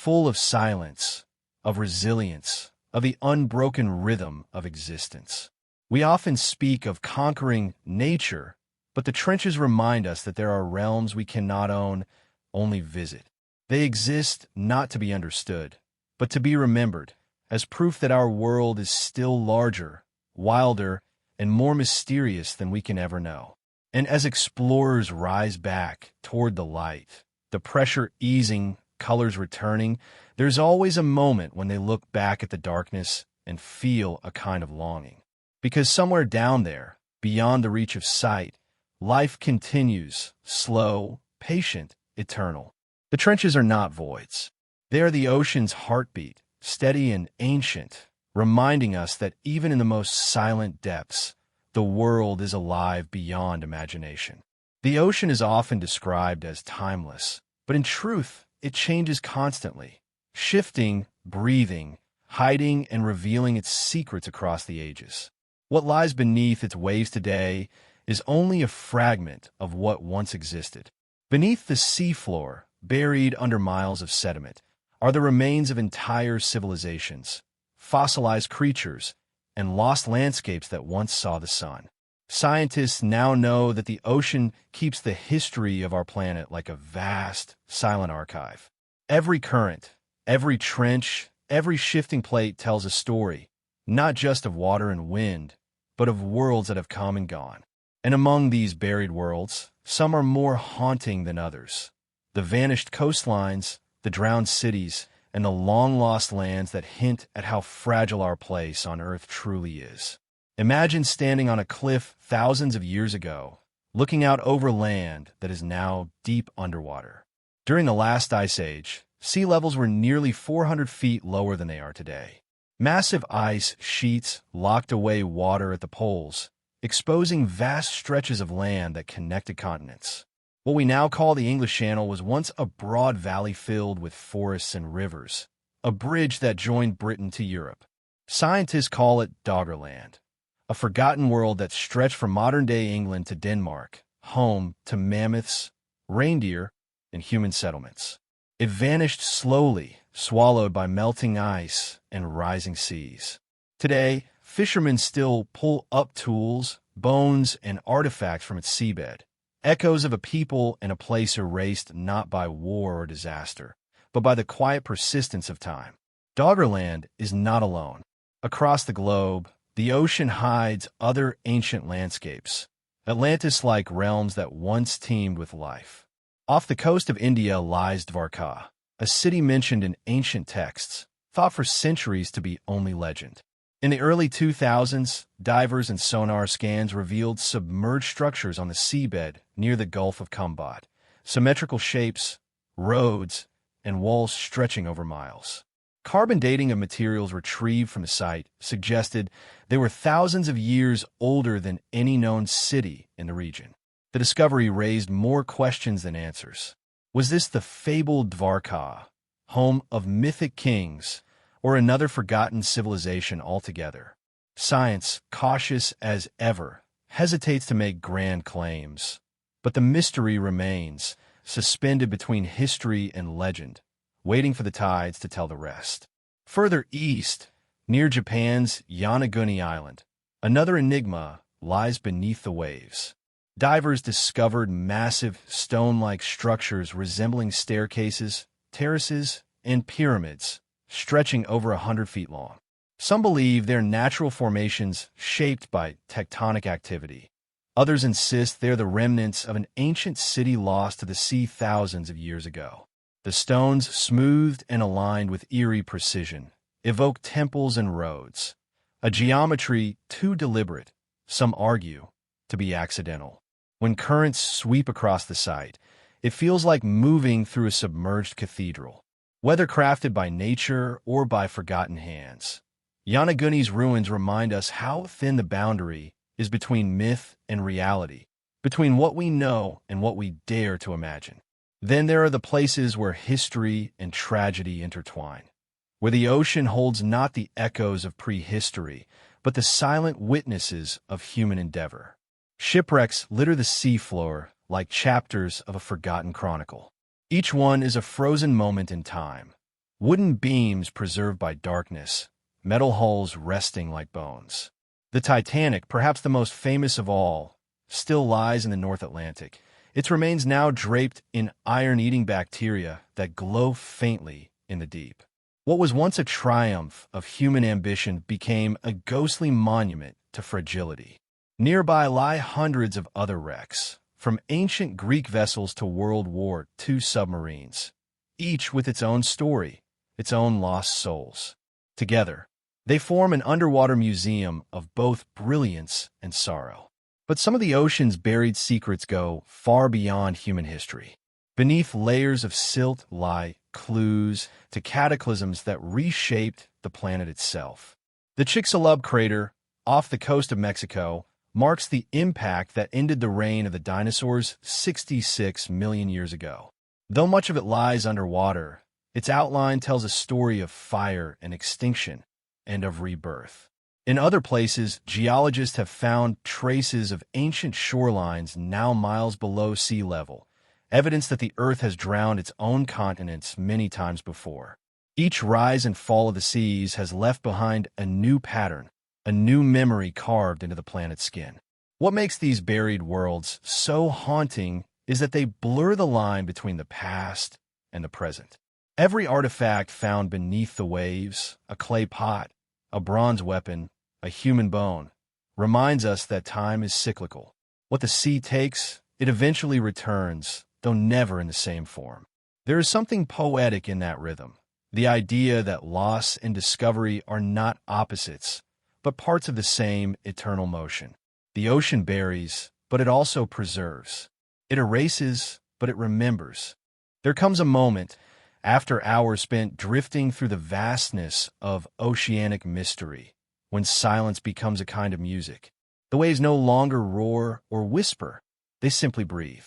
of silence, of resilience, of the unbroken rhythm of existence. We often speak of conquering nature, but the trenches remind us that there are realms we cannot own, only visit. They exist not to be understood, but to be remembered, as proof that our world is still larger, wilder, and more mysterious than we can ever know. And as explorers rise back toward the light, the pressure easing, colors returning, there's always a moment when they look back at the darkness and feel a kind of longing. Because somewhere down there, beyond the reach of sight, life continues, slow, patient, eternal. The trenches are not voids. They are the ocean's heartbeat, steady and ancient, reminding us that even in the most silent depths, the world is alive beyond imagination. The ocean is often described as timeless, but in truth, it changes constantly, shifting, breathing, hiding, and revealing its secrets across the ages. What lies beneath its waves today is only a fragment of what once existed. Beneath the seafloor, buried under miles of sediment, are the remains of entire civilizations, fossilized creatures, and lost landscapes that once saw the sun. Scientists now know that the ocean keeps the history of our planet like a vast, silent archive. Every current, every trench, every shifting plate tells a story, not just of water and wind, but of worlds that have come and gone. And among these buried worlds, some are more haunting than others. The vanished coastlines, the drowned cities, and the long-lost lands that hint at how fragile our place on Earth truly is. Imagine standing on a cliff thousands of years ago, looking out over land that is now deep underwater. During the last ice age, sea levels were nearly 400 feet lower than they are today. Massive ice sheets locked away water at the poles, exposing vast stretches of land that connected continents. What we now call the English Channel was once a broad valley filled with forests and rivers, a bridge that joined Britain to Europe. Scientists call it Doggerland, a forgotten world that stretched from modern-day England to Denmark, home to mammoths, reindeer, and human settlements. It vanished slowly, swallowed by melting ice and rising seas. Today, fishermen still pull up tools, bones, and artifacts from its seabed, echoes of a people and a place erased not by war or disaster, but by the quiet persistence of time. Doggerland is not alone. Across the globe, the ocean hides other ancient landscapes, Atlantis-like realms that once teemed with life. Off the coast of India lies Dwarka, a city mentioned in ancient texts, thought for centuries to be only legend. In the early 2000s, divers and sonar scans revealed submerged structures on the seabed near the Gulf of Khambhat, symmetrical shapes, roads, and walls stretching over miles. Carbon dating of materials retrieved from the site suggested they were thousands of years older than any known city in the region. The discovery raised more questions than answers. Was this the fabled Dwarka, home of mythic kings, or another forgotten civilization altogether? Science, cautious as ever, hesitates to make grand claims. But the mystery remains, suspended between history and legend, waiting for the tides to tell the rest. Further east, near Japan's Yonaguni Island, another enigma lies beneath the waves. Divers discovered massive stone-like structures resembling staircases, terraces, and pyramids, stretching over 100 feet long. Some believe they're natural formations shaped by tectonic activity. Others insist they're the remnants of an ancient city lost to the sea thousands of years ago. The stones, smoothed and aligned with eerie precision, evoke temples and roads, a geometry too deliberate, some argue, to be accidental. When currents sweep across the site, it feels like moving through a submerged cathedral, whether crafted by nature or by forgotten hands. Yonaguni's ruins remind us how thin the boundary is between myth and reality, between what we know and what we dare to imagine. Then there are the places where history and tragedy intertwine, where the ocean holds not the echoes of prehistory, but the silent witnesses of human endeavor. Shipwrecks litter the seafloor like chapters of a forgotten chronicle. Each one is a frozen moment in time, wooden beams preserved by darkness, metal hulls resting like bones. The Titanic, perhaps the most famous of all, still lies in the North Atlantic, its remains now draped in iron-eating bacteria that glow faintly in the deep. What was once a triumph of human ambition became a ghostly monument to fragility. Nearby lie hundreds of other wrecks, from ancient Greek vessels to World War II submarines, each with its own story, its own lost souls. Together, they form an underwater museum of both brilliance and sorrow. But some of the ocean's buried secrets go far beyond human history. Beneath layers of silt lie clues to cataclysms that reshaped the planet itself. The Chicxulub crater, off the coast of Mexico, marks the impact that ended the reign of the dinosaurs 66 million years ago. Though much of it lies underwater, its outline tells a story of fire and extinction, and of rebirth. In other places, geologists have found traces of ancient shorelines now miles below sea level, evidence that the Earth has drowned its own continents many times before. Each rise and fall of the seas has left behind a new pattern, a new memory carved into the planet's skin. What makes these buried worlds so haunting is that they blur the line between the past and the present. Every artifact found beneath the waves, a clay pot, a bronze weapon, a human bone, reminds us that time is cyclical. What the sea takes, it eventually returns, though never in the same form. There is something poetic in that rhythm, the idea that loss and discovery are not opposites, but parts of the same eternal motion. The ocean buries, but it also preserves. It erases, but it remembers. There comes a moment, after hours spent drifting through the vastness of oceanic mystery, when silence becomes a kind of music. The waves no longer roar or whisper, they simply breathe.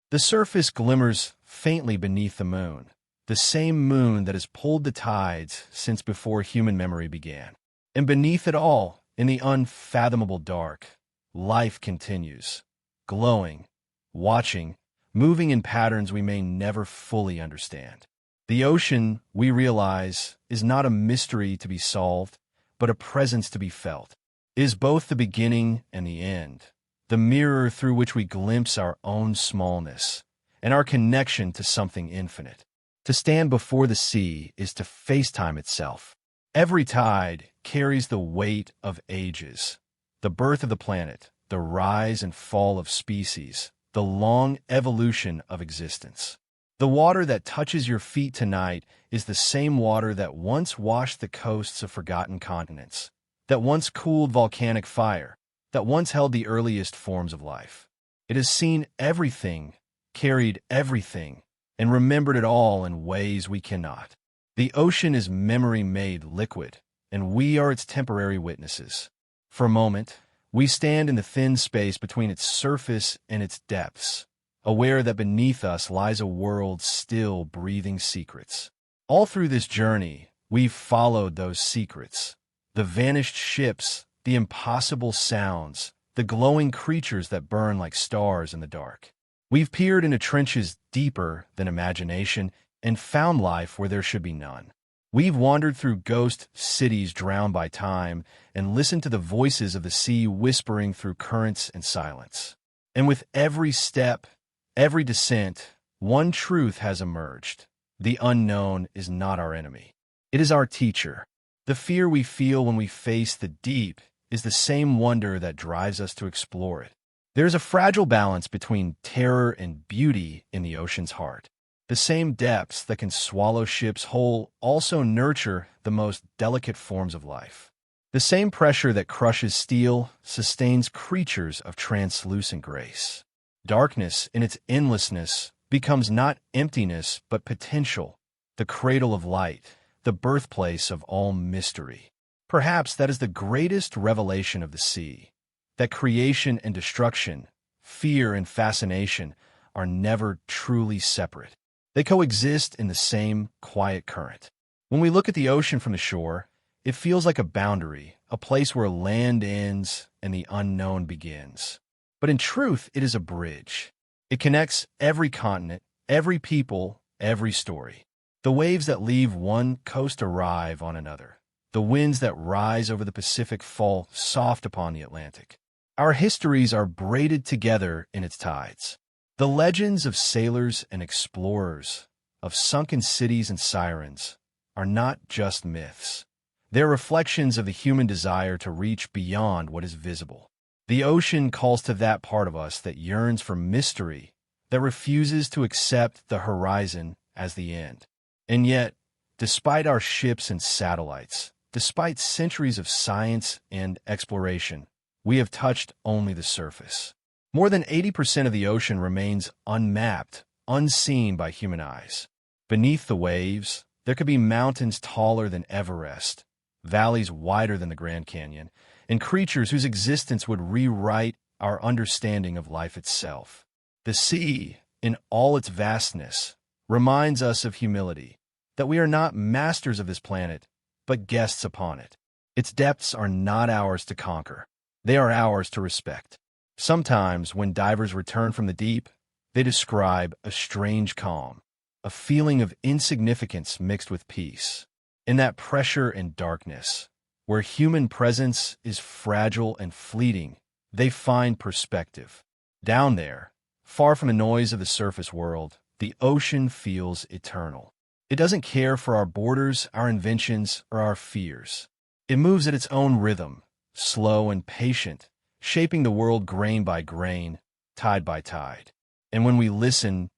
The surface glimmers faintly beneath the moon, the same moon that has pulled the tides since before human memory began. And beneath it all, in the unfathomable dark, life continues, glowing, watching, moving in patterns we may never fully understand. The ocean, we realize, is not a mystery to be solved, but a presence to be felt. It is both the beginning and the end, the mirror through which we glimpse our own smallness and our connection to something infinite. To stand before the sea is to face time itself. Every tide carries the weight of ages, the birth of the planet, the rise and fall of species, the long evolution of existence. The water that touches your feet tonight is the same water that once washed the coasts of forgotten continents, that once cooled volcanic fire, that once held the earliest forms of life. It has seen everything, carried everything, and remembered it all in ways we cannot. The ocean is memory made liquid, and we are its temporary witnesses. For a moment, we stand in the thin space between its surface and its depths, aware that beneath us lies a world still breathing secrets. All through this journey, we've followed those secrets. The vanished ships, the impossible sounds, the glowing creatures that burn like stars in the dark. We've peered into trenches deeper than imagination and found life where there should be none. We've wandered through ghost cities drowned by time and listened to the voices of the sea whispering through currents and silence. And with every step, every descent, one truth has emerged. The unknown is not our enemy. It is our teacher. The fear we feel when we face the deep is the same wonder that drives us to explore it. There is a fragile balance between terror and beauty in the ocean's heart. The same depths that can swallow ships whole also nurture the most delicate forms of life. The same pressure that crushes steel sustains creatures of translucent grace. Darkness, in its endlessness, becomes not emptiness but potential, the cradle of light, the birthplace of all mystery. Perhaps that is the greatest revelation of the sea, that creation and destruction, fear and fascination, are never truly separate. They coexist in the same quiet current. When we look at the ocean from the shore, it feels like a boundary, a place where land ends and the unknown begins. But in truth, it is a bridge. It connects every continent, every people, every story. The waves that leave one coast arrive on another. The winds that rise over the Pacific fall soft upon the Atlantic. Our histories are braided together in its tides. The legends of sailors and explorers, of sunken cities and sirens, are not just myths. They're reflections of the human desire to reach beyond what is visible. The ocean calls to that part of us that yearns for mystery, that refuses to accept the horizon as the end. And yet, despite our ships and satellites, despite centuries of science and exploration, we have touched only the surface. More than 80% of the ocean remains unmapped, unseen by human eyes. Beneath the waves, there could be mountains taller than Everest, valleys wider than the Grand Canyon, and creatures whose existence would rewrite our understanding of life itself. The sea, in all its vastness, reminds us of humility, that we are not masters of this planet, but guests upon it. Its depths are not ours to conquer. They are ours to respect. Sometimes, when divers return from the deep, they describe a strange calm, a feeling of insignificance mixed with peace. In that pressure and darkness, where human presence is fragile and fleeting, they find perspective. Down there, far from the noise of the surface world, the ocean feels eternal. It doesn't care for our borders, our inventions, or our fears. It moves at its own rhythm, slow and patient, shaping the world grain by grain, tide by tide. And when we listen,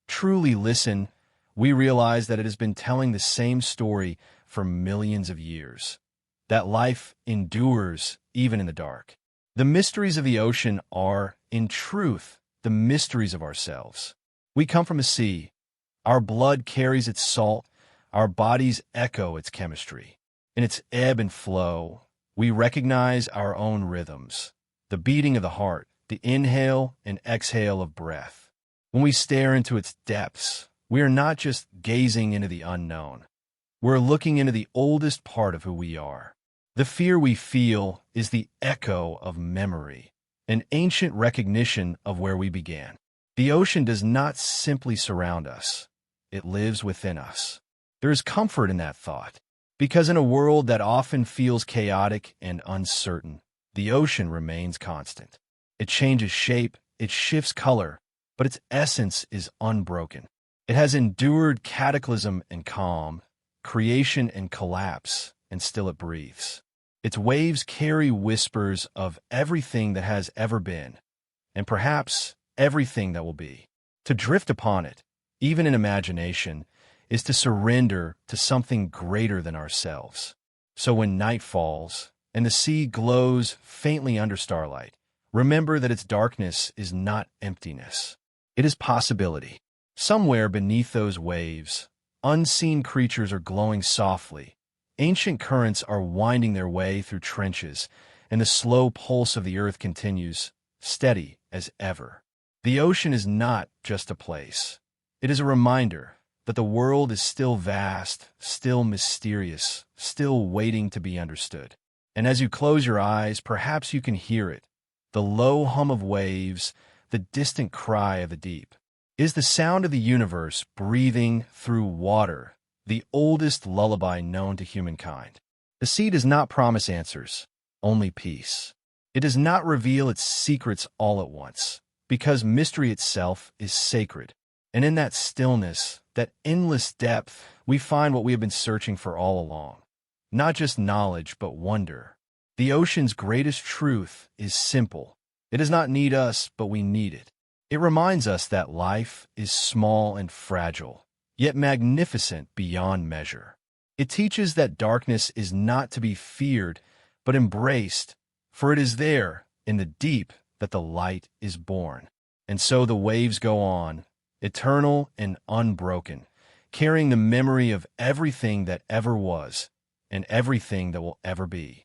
truly listen, we realize that it has been telling the same story for millions of years, that life endures even in the dark. The mysteries of the ocean are, in truth, the mysteries of ourselves. We come from a sea. Our blood carries its salt. Our bodies echo its chemistry. In its ebb and flow, we recognize our own rhythms, the beating of the heart, the inhale and exhale of breath. When we stare into its depths, we are not just gazing into the unknown. We're looking into the oldest part of who we are. The fear we feel is the echo of memory, an ancient recognition of where we began. The ocean does not simply surround us. It lives within us. There is comfort in that thought, because in a world that often feels chaotic and uncertain, the ocean remains constant. It changes shape, it shifts color, but its essence is unbroken. It has endured cataclysm and calm, creation and collapse, and still it breathes. Its waves carry whispers of everything that has ever been, and perhaps everything that will be. To drift upon it, even in imagination, is to surrender to something greater than ourselves. So when night falls and the sea glows faintly under starlight, remember that its darkness is not emptiness. It is possibility. Somewhere beneath those waves, unseen creatures are glowing softly. Ancient currents are winding their way through trenches, and the slow pulse of the earth continues, steady as ever. The ocean is not just a place. It is a reminder that the world is still vast, still mysterious, still waiting to be understood. And as you close your eyes, perhaps you can hear it, the low hum of waves, the distant cry of the deep. It is the sound of the universe breathing through water, the oldest lullaby known to humankind. The sea does not promise answers, only peace. It does not reveal its secrets all at once, because mystery itself is sacred. And in that stillness, that endless depth, we find what we have been searching for all along. Not just knowledge, but wonder. The ocean's greatest truth is simple. It does not need us, but we need it. It reminds us that life is small and fragile, yet magnificent beyond measure. It teaches that darkness is not to be feared, but embraced, for it is there, in the deep, that the light is born. And so the waves go on, eternal and unbroken, carrying the memory of everything that ever was and everything that will ever be.